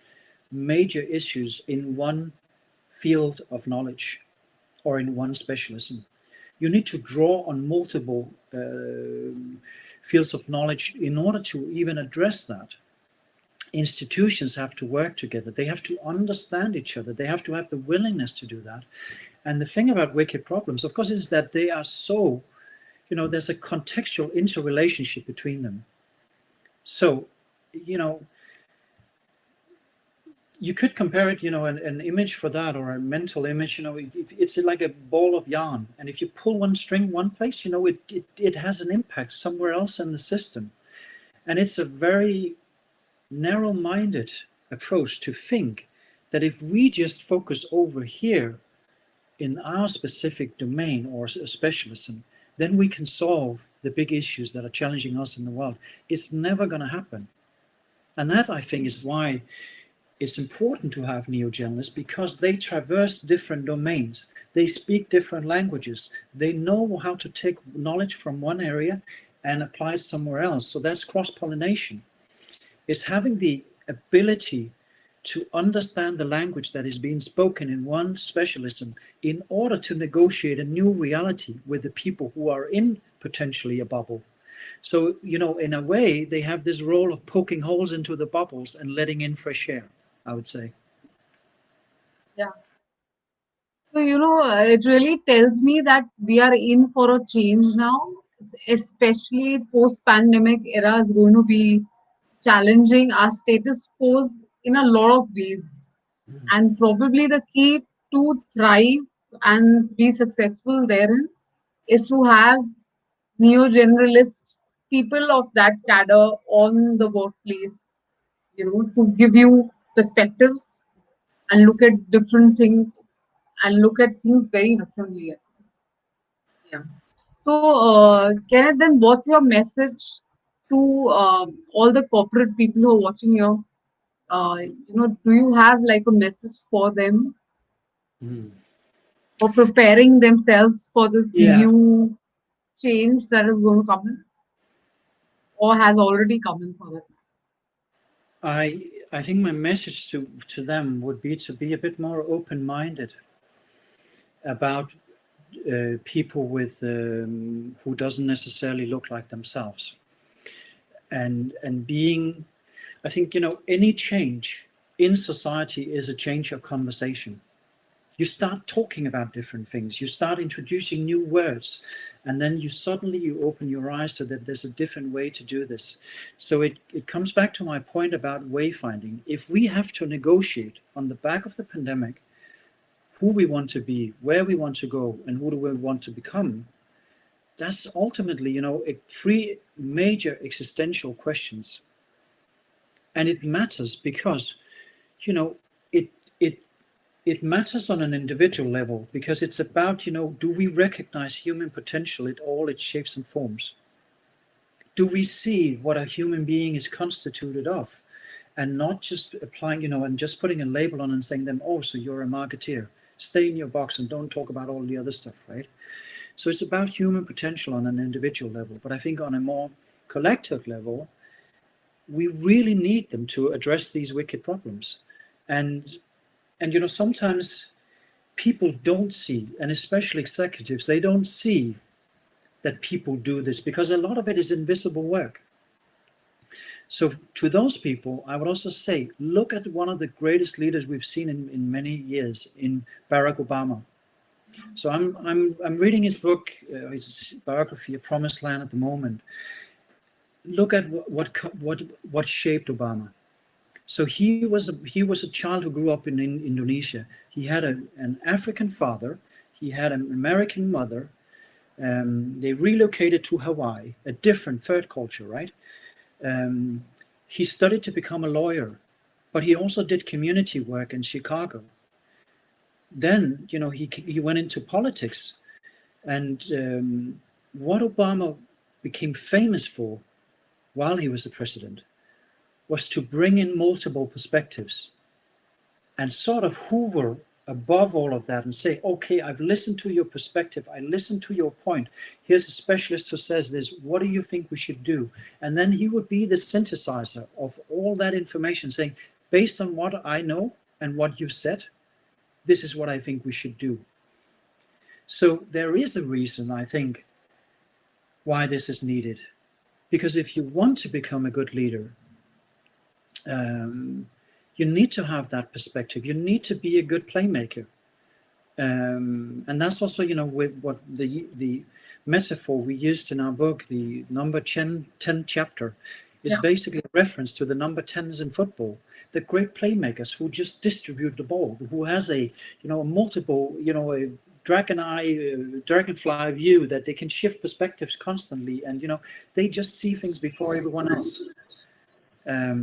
B: major issues in one field of knowledge or in one specialism. You need to draw on multiple fields of knowledge in order to even address that. Institutions have to work together. They have to understand each other. They have to have the willingness to do that. And the thing about wicked problems, of course, is that they are so, there's a contextual interrelationship between them. So, you know, you could compare it, an image for that, or a mental image, it's like a ball of yarn. And if you pull one string one place, it has an impact somewhere else in the system. And it's a very narrow-minded approach to think that if we just focus over here in our specific domain or specialism, then we can solve the big issues that are challenging us in the world. It's never going to happen. And that, I think, is why it's important to have neo-generalists, because they traverse different domains. They speak different languages. They know how to take knowledge from one area and apply it somewhere else. So that's cross-pollination. It's having the ability to understand the language that is being spoken in one specialism in order to negotiate a new reality with the people who are in potentially a bubble. So, in a way, they have this role of poking holes into the bubbles and letting in fresh air, I would say.
A: Yeah. So, it really tells me that we are in for a change now, especially post-pandemic era is going to be challenging our status quos in a lot of ways. And probably the key to thrive and be successful therein is to have neo-generalist people of that cadre on the workplace, to give you perspectives and look at different things and look at things very differently. Yeah. So, Kenneth, then what's your message to all the corporate people who are watching you? Do you have like a message for them
B: Mm.
A: for preparing themselves for this
B: Yeah,
A: new change that is going to come in or has already come in for them?
B: I think my message to them would be to be a bit more open-minded about people with who doesn't necessarily look like themselves, and being, I think, any change in society is a change of conversation. You start talking about different things, you start introducing new words, and then you open your eyes so that there's a different way to do this. So it comes back to my point about wayfinding. If we have to negotiate on the back of the pandemic who we want to be, where we want to go, and who do we want to become, that's ultimately, three major existential questions. And it matters because, it it it matters on an individual level, because it's about, do we recognize human potential in all its shapes and forms? Do we see what a human being is constituted of? And not just applying, and just putting a label on and saying them, oh, so you're a marketeer. Stay in your box and don't talk about all the other stuff, right? So it's about human potential on an individual level. But I think on a more collective level, we really need them to address these wicked problems. And sometimes people don't see, and especially executives, they don't see that people do this because a lot of it is invisible work. So to those people, I would also say, look at one of the greatest leaders we've seen in many years, in Barack Obama. So I'm reading his book, his biography, A Promised Land, at the moment. Look at what shaped Obama. So he was a child who grew up in Indonesia. He had an African father. He had an American mother. They relocated to Hawaii, a different third culture, right? He studied to become a lawyer, but he also did community work in Chicago. Then, he went into politics, and what Obama became famous for while he was the president was to bring in multiple perspectives and sort of hover above all of that and say, okay, I've listened to your perspective. I listened to your point. Here's a specialist who says this. What do you think we should do? And then he would be the synthesizer of all that information, saying, based on what I know and what you said, this is what I think we should do. So there is a reason, I think, why this is needed. Because if you want to become a good leader, you need to have that perspective. You need to be a good playmaker. And that's also, with what the metaphor we used in our book, the number 10 chapter, is basically a reference to the number 10s in football, the great playmakers who just distribute the ball, who has a multiple, a dragonfly view, that they can shift perspectives constantly, and they just see things before everyone else. Um,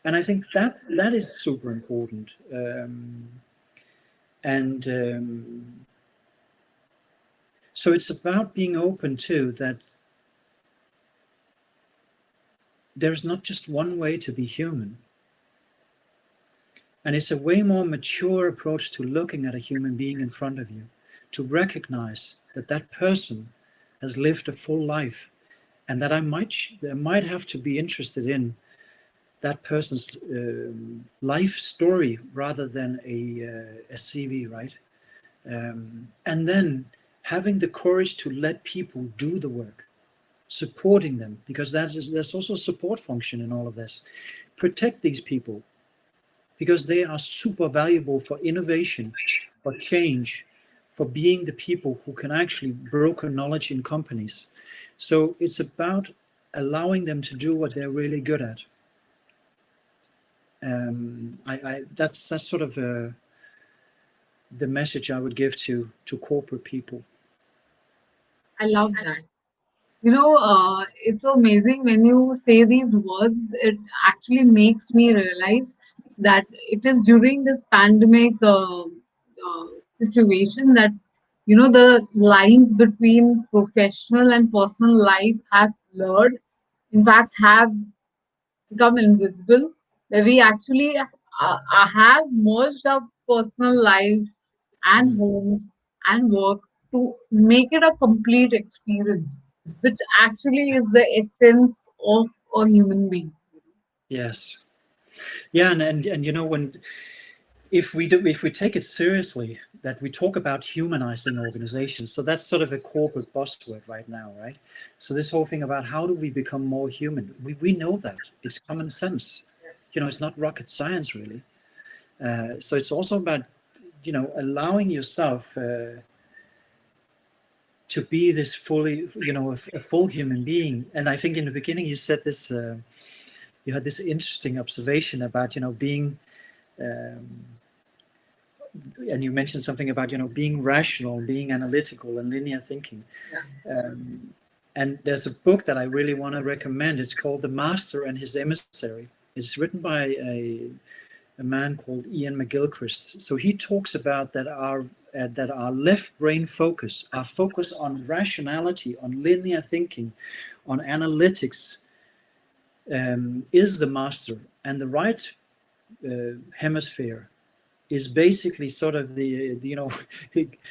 B: and I think that is super important. And so it's about being open to that. There's not just one way to be human. And it's a way more mature approach to looking at a human being in front of you, to recognize that that person has lived a full life, and that I might have to be interested in that person's life story rather than a CV, right? And then having the courage to let people do the work, supporting them, because there's also a support function in all of this. Protect these people, because they are super valuable for innovation, for change, for being the people who can actually broker knowledge in companies. So it's about allowing them to do what they're really good at. That's sort of the message I would give to corporate people.
A: I love that. It's so amazing when you say these words. It actually makes me realize that it is during this pandemic situation that the lines between professional and personal life have blurred. In fact, have become invisible. Where we actually have merged our personal lives and
B: Mm.
A: homes and work to make it a complete experience, which actually is the essence of a human being.
B: Yes. Yeah, and when if we take it seriously, that we talk about humanizing organizations, so that's sort of a corporate buzzword right now, right? So this whole thing about how do we become more human, we know that it's common sense. It's not rocket science, really. So it's also about allowing yourself to be this fully, a full human being. And I think in the beginning you said this, you had this interesting observation about being um, and you mentioned something about being rational, being analytical, and linear thinking. And there's a book that I really want to recommend. It's called The Master and His Emissary. It's written by a man called Ian McGilchrist. So he talks about that our left brain focus, our focus on rationality, on linear thinking, on analytics, is the master, and the right hemisphere is basically sort of the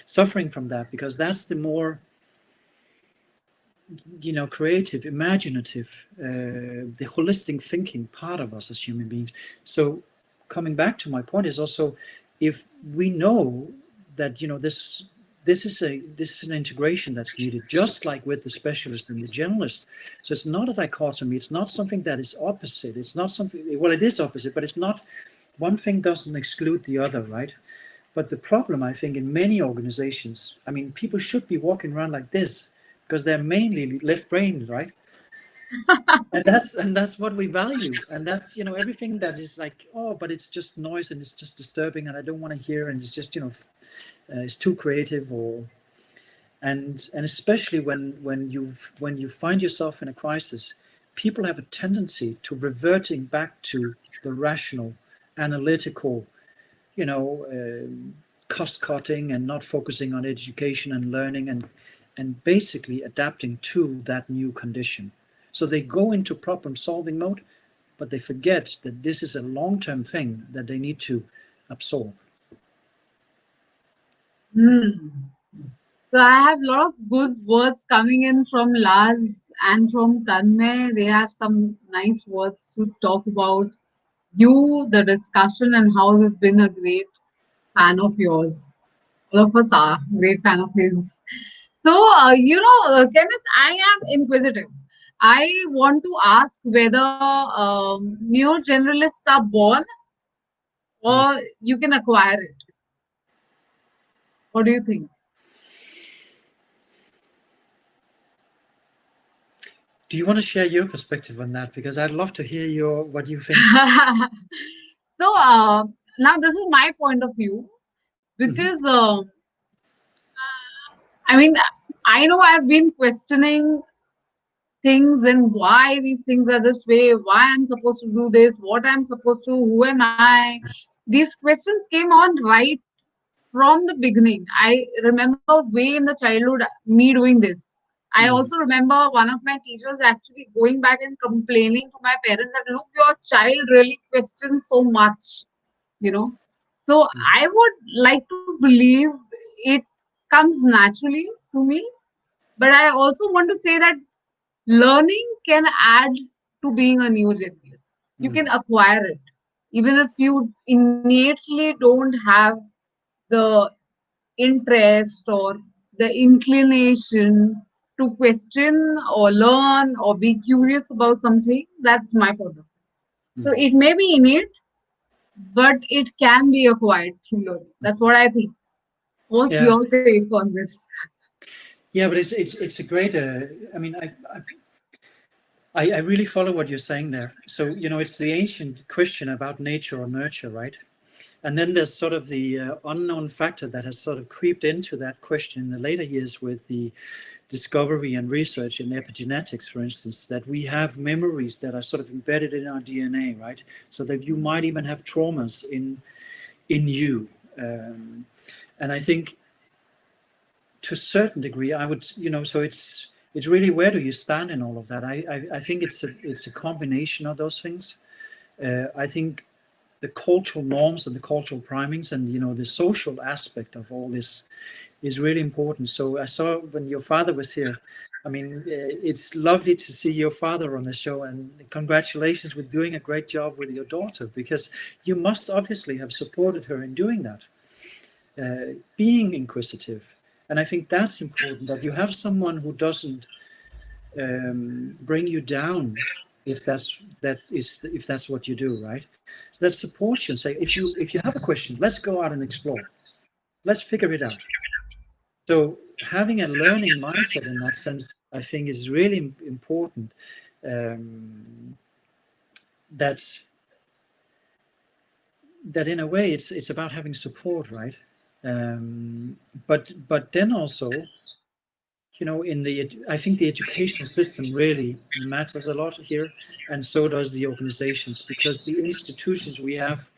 B: suffering from that, because that's the more creative, imaginative, the holistic thinking part of us as human beings. So coming back to my point is also, if we know that this is an integration that's needed, just like with the specialist and the generalist. So it's not a dichotomy. It's not something that is opposite. It's not something, well, it is opposite, but it's not, one thing doesn't exclude the other, right? But the problem, I think, in many organizations, I mean, people should be walking around like this because they're mainly left-brained, right? And that's what we value, and that's everything that is like, oh, but it's just noise and it's just disturbing and I don't want to hear, and it's just it's too creative, or and especially when you find yourself in a crisis, people have a tendency to reverting back to the rational, analytical, you know, cost cutting, and not focusing on education and learning, and basically adapting to that new condition. So they go into problem solving mode, but they forget that this is a long-term thing that they need to absorb.
A: Hmm. So I have a lot of good words coming in from Laz and from Tanmay. They have some nice words to talk about you, the discussion, and how you've been a great fan of yours. All of us are great fan of his. So, Kenneth, I am inquisitive. I want to ask whether neo-generalists are born
B: Mm.
A: or you can acquire it. What do you think?
B: Do you want to share your perspective on that? Because I'd love to hear what you think.
A: So now this is my point of view
B: Mhm.
A: because I mean, I know I've been questioning things and why these things are this way, why I'm supposed to do this, what I'm supposed to, who am I? These questions came on right from the beginning. I remember way in the childhood me doing this. I
B: Mm,
A: also remember one of my teachers actually going back and complaining to my parents that look, your child really questions so much, you know. So
B: mm,
A: I would like to believe it comes naturally to me, but I also want to say that learning can add to being a neo-generalist. You can
B: mm,
A: acquire it, even if you innately don't have the interest or the inclination to question or learn or be curious about something. That's my point of view. So
B: mm.
A: it may be innate, but it can be acquired through learning. That's what I think. What's
B: Yeah,
A: your take on this?
B: yeah, but it's a great. I mean, I really follow what you're saying there. So it's the ancient question about nature or nurture, right? And then there's sort of the unknown factor that has sort of creeped into that question in the later years with the discovery and research in epigenetics, for instance, that we have memories that are sort of embedded in our DNA, right? So that you might even have traumas in you. Um, and I think to a certain degree, I would, so it's really where do you stand in all of that? I think it's a combination of those things. I think the cultural norms and the cultural primings and the social aspect of all this is really important. So I saw when your father was here. I mean, it's lovely to see your father on the show, and congratulations with doing a great job with your daughter, because you must obviously have supported her in doing that, being inquisitive. And I think that's important, that you have someone who doesn't bring you down if that's what you do, right? So that supports you and say, if you have a question, let's go out and explore. Let's figure it out. So having a learning mindset in that sense, I think, is really important. Um, that that in a way it's about having support, right? But then also, I think the educational system really matters a lot here, and so does the organizations, because the institutions we have,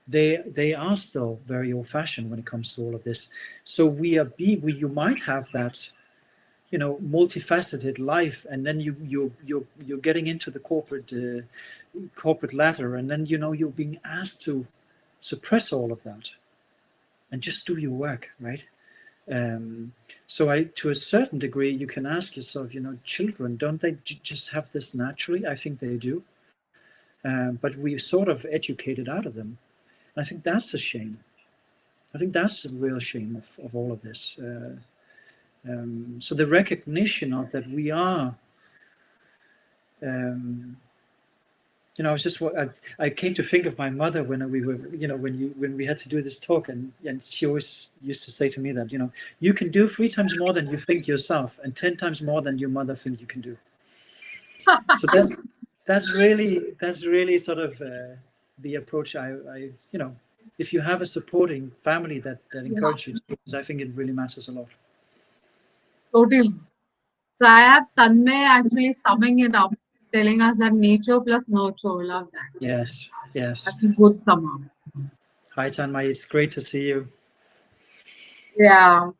B: they are still very old-fashioned when it comes to all of this. So you might have that multifaceted life, and then you're getting into the corporate ladder, and then you're being asked to suppress all of that and just do your work, right? um, so to a certain degree, you can ask yourself, children, don't they just have this naturally? I think they do, but we sort of educated out of them. And I think that's a shame. I think that's the real shame of all of this. So the recognition of that we are, um, I was just I came to think of my mother when we were, when we had to do this talk, and she always used to say to me that you can do 3 times more than you think yourself, and 10 times more than your mother think you can do. So that's really sort of the approach. If you have a supporting family that
A: Yeah,
B: encourages you to do this, I think it really matters a lot.
A: totally. So I have Tanmay actually summing it up, telling us that nature plus nurture. Love that.
B: Yes, yes.
A: That's a good sum up.
B: Hi, Tanmay. It's great to see you.
A: Yeah.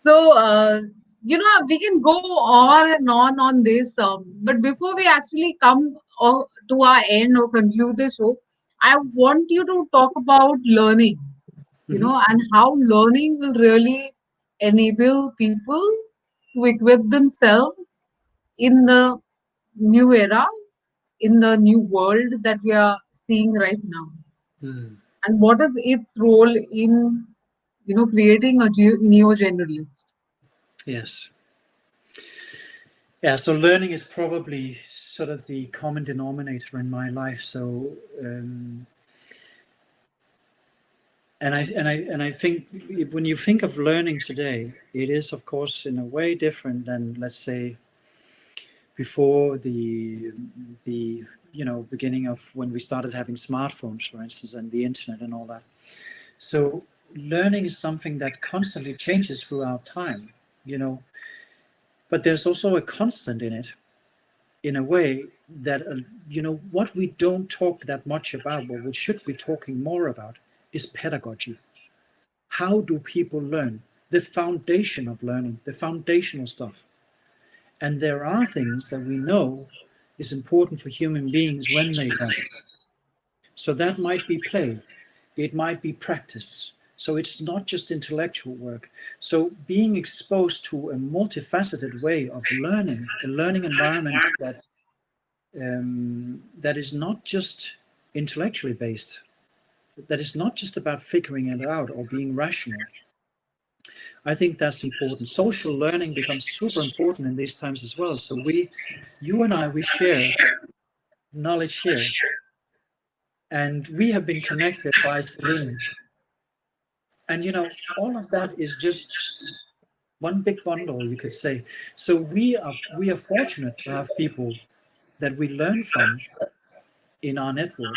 A: So, we can go on and on this, but before we actually come to our end or conclude the show, I want you to talk about learning,
B: Hmm.
A: and how learning will really enable people to equip themselves in the new era, in the new world that we are seeing right now.
B: Mm.
A: And what is its role in, creating a neo-generalist?
B: Yes. Yeah, so learning is probably sort of the common denominator in my life. So, and I think when you think of learning today, it is of course in a way different than, let's say, before the beginning of when we started having smartphones, for instance, and the internet and all that. So learning is something that constantly changes throughout time. you know, but there's also a constant in it, in a way that, what we don't talk that much about, what we should be talking more about, is pedagogy. How do people learn? The foundation of learning, the foundational stuff. And there are things that we know is important for human beings when they learn. So that might be play, it might be practice. So it's not just intellectual work. So being exposed to a multifaceted way of learning, a learning environment that is not just intellectually based, that is not just about figuring it out or being rational. I think that's important. Social learning becomes super important in these times as well. So you and I, we share knowledge here, and we have been connected by Celine. And all of that is just one big bundle, you could say. So we are fortunate to have people that we learn from in our network.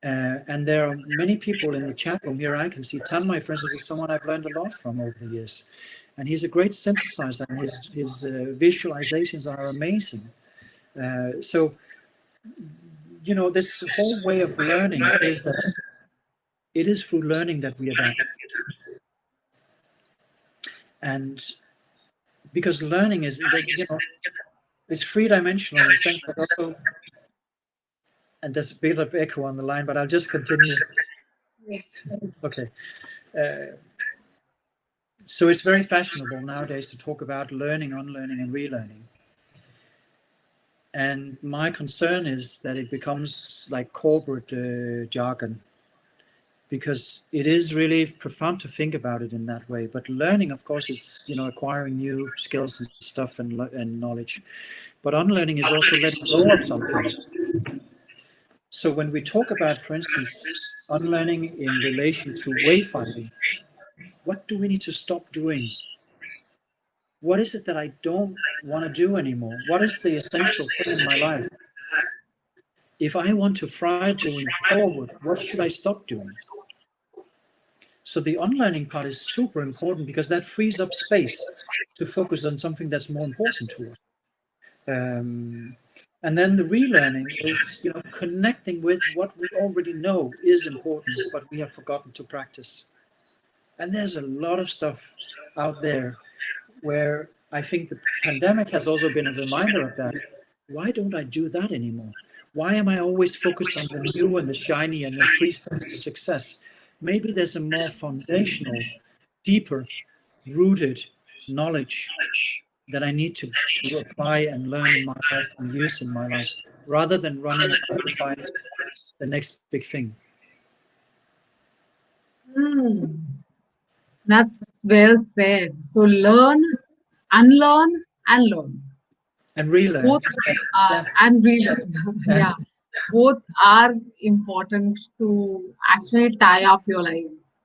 B: And there are many people in the chat room here. I can see Tanmay, for instance, is someone I've learned a lot from over the years. And he's a great synthesizer, and his visualizations are amazing. So, this whole way of learning is that it is through learning that we adapt. And because learning is, it's three-dimensional in the sense that also, and there's a bit of echo on the line, but I'll just continue.
A: Yes.
B: Okay. So it's very fashionable nowadays to talk about learning, unlearning, and relearning. And my concern is that it becomes like corporate jargon, because it is really profound to think about it in that way. But learning, of course, is acquiring new skills and stuff and knowledge. But unlearning is also letting go of something. So when we talk about, for instance, unlearning in relation to wayfinding, what do we need to stop doing? What is it that I don't want to do anymore? What is the essential thing in my life? If I want to thrive going forward, what should I stop doing? So the unlearning part is super important, because that frees up space to focus on something that's more important to us. And then the relearning is, connecting with what we already know is important, but we have forgotten to practice. And there's a lot of stuff out there where I think the pandemic has also been a reminder of that. Why don't I do that anymore? Why am I always focused on the new and the shiny and the 3 steps to success? Maybe there's a more foundational, deeper rooted knowledge that I need to apply and learn in my life and use in my life, rather than running out to find the next big thing.
A: That's well said. So learn, unlearn, and learn.
B: And relearn.
A: Both and relearn. Yeah, both are important to actually tie up your lives.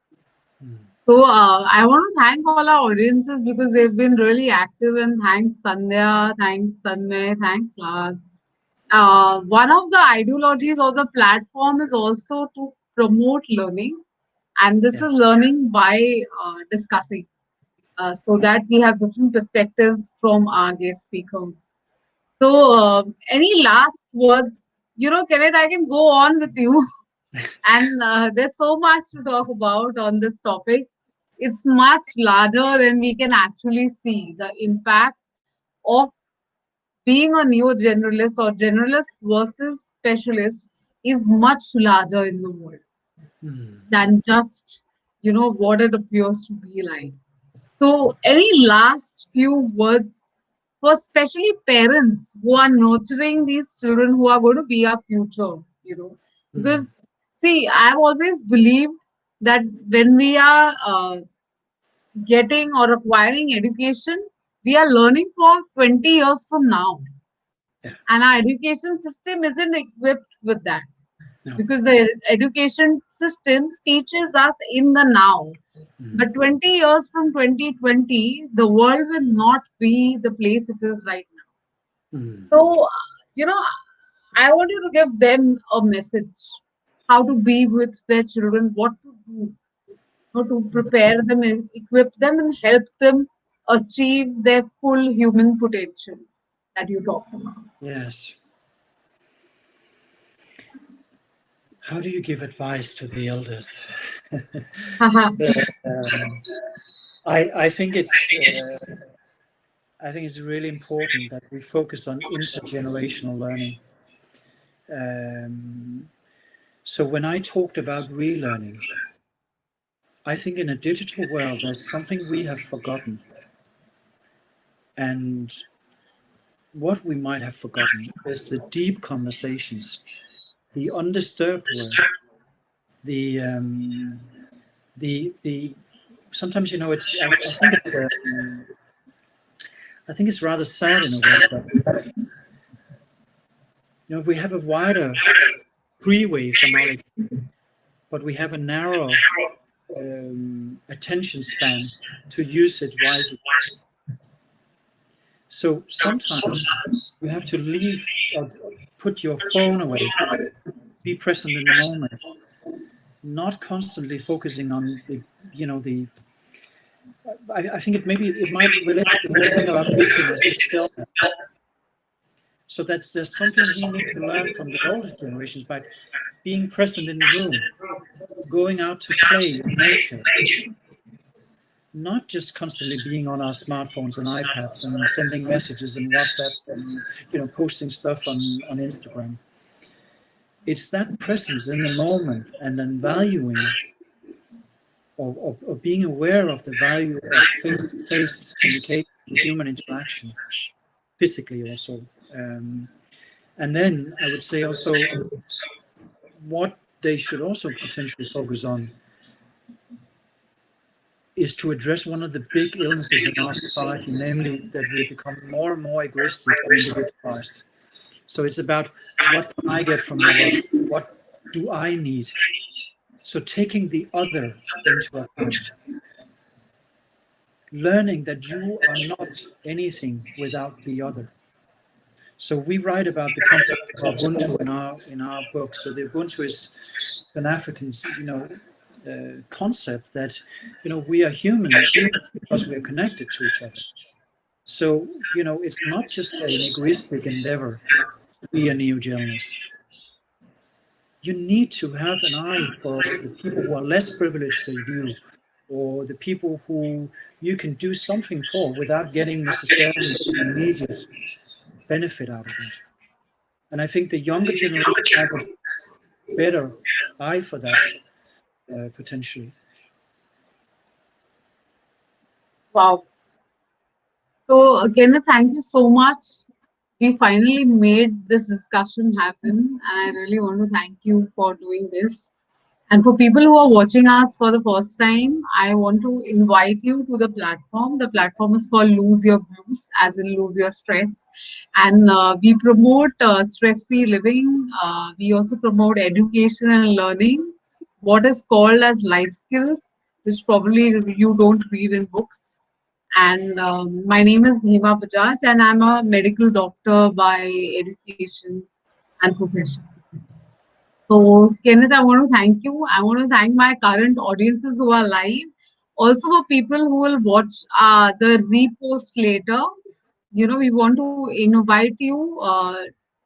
A: So I want to thank all our audiences, because they've been really active, and thanks Sandhya, thanks Tanmay, thanks Lars. One of the ideologies of the platform is also to promote learning, and this is learning by discussing, so that we have different perspectives from our guest speakers. So, any last words? Kenneth, I can go on with you, and there's so much to talk about on this topic. It's much larger than we can actually see. The impact of being a neo-generalist or generalist versus specialist is much larger in the world than just what it appears to be like. So, any last few words for especially parents who are nurturing these children who are going to be our future? Because see, I've always believed that when we are getting or acquiring education, we are learning for 20 years from now. And our education system isn't equipped with that, because the education system teaches us in the now. But 20 years from 2020, the world will not be the place it is right now. So, you know, I want you to give them a message, how to be with their children, what to do, how to prepare them, and equip them, and help them achieve their full human potential that you talked about.
B: Yes. How do you give advice to the elders?
A: Haha.
B: um, I think it's really important that we focus on intergenerational learning. So when I talked about relearning, I think in a digital world there's something we have forgotten, and what we might have forgotten is the deep conversations, the undisturbed work, the the sometimes I think it's rather sad in a way that if we have a wider freeway for knowledge, but we have a narrow attention span to use it wisely. So sometimes you have to leave, put your phone away, be present in the moment, not constantly focusing on the. I think it might relate to the whole thing about busyness, the stillness. So there's something we need to learn from the older generations by being present in the room, going out to play in nature, not just constantly being on our smartphones and iPads and sending messages and WhatsApp and posting stuff on Instagram. It's that presence in the moment and then valuing or being aware of the value of face-to-face communication, human interaction, physically also. And then I would say also what they should also potentially focus on is to address one of the big illnesses in our society, namely that we become more and more egoistic and individualized. So it's about what can I get from the world? What do I need? So taking the other into account, learning that you are not anything without the other. So we write about the concept of Ubuntu in our book. So the Ubuntu is an African, concept that we are human because we are connected to each other. So it's not just an egoistic endeavor to be a neo-generalist. You need to have an eye for the people who are less privileged than you, or the people who you can do something for without getting necessarily immediate benefit out of it. And I think the younger generation has a better eye for that potentially.
A: Wow. So, Kenneth, thank you so much. We finally made this discussion happen, and I really want to thank you for doing this. And for people who are watching us for the first time, I want to invite you to the platform. The platform is called Lose Your Blues, as in lose your stress. And we promote stress free living. We also promote education and learning, what is called as life skills, which probably you don't read in books. And my name is Hema Bajaj, and I'm a medical doctor by education and profession. So, Kenneth, I want to thank you. I want to thank my current audiences who are live. Also, for people who will watch the repost later, we want to invite you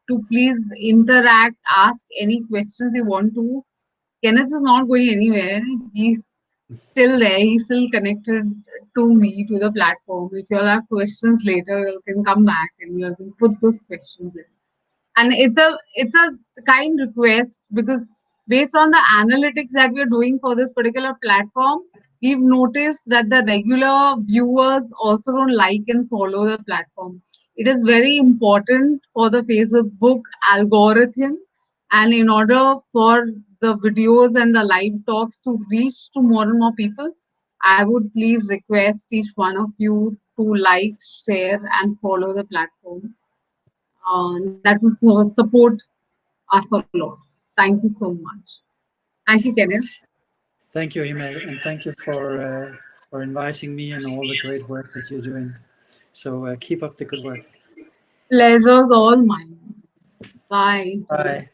A: to please interact, ask any questions you want to. Kenneth is not going anywhere. He's still there. He's still connected to me, to the platform. If you all have questions later, you can come back and you can put those questions in. And it's a kind request, because based on the analytics that we're doing for this particular platform, we've noticed that the regular viewers also don't like and follow the platform. It is very important for the Facebook algorithm, and in order for the videos and the live talks to reach to more and more people, I would please request each one of you to like, share, and follow the platform. That would support us a lot. Thank you so much. Thank you, Kenneth.
B: Thank you, Hima, and thank you for inviting me and all the great work that you're doing. So keep up the good work.
A: Pleasure's all mine. Bye.
B: Bye.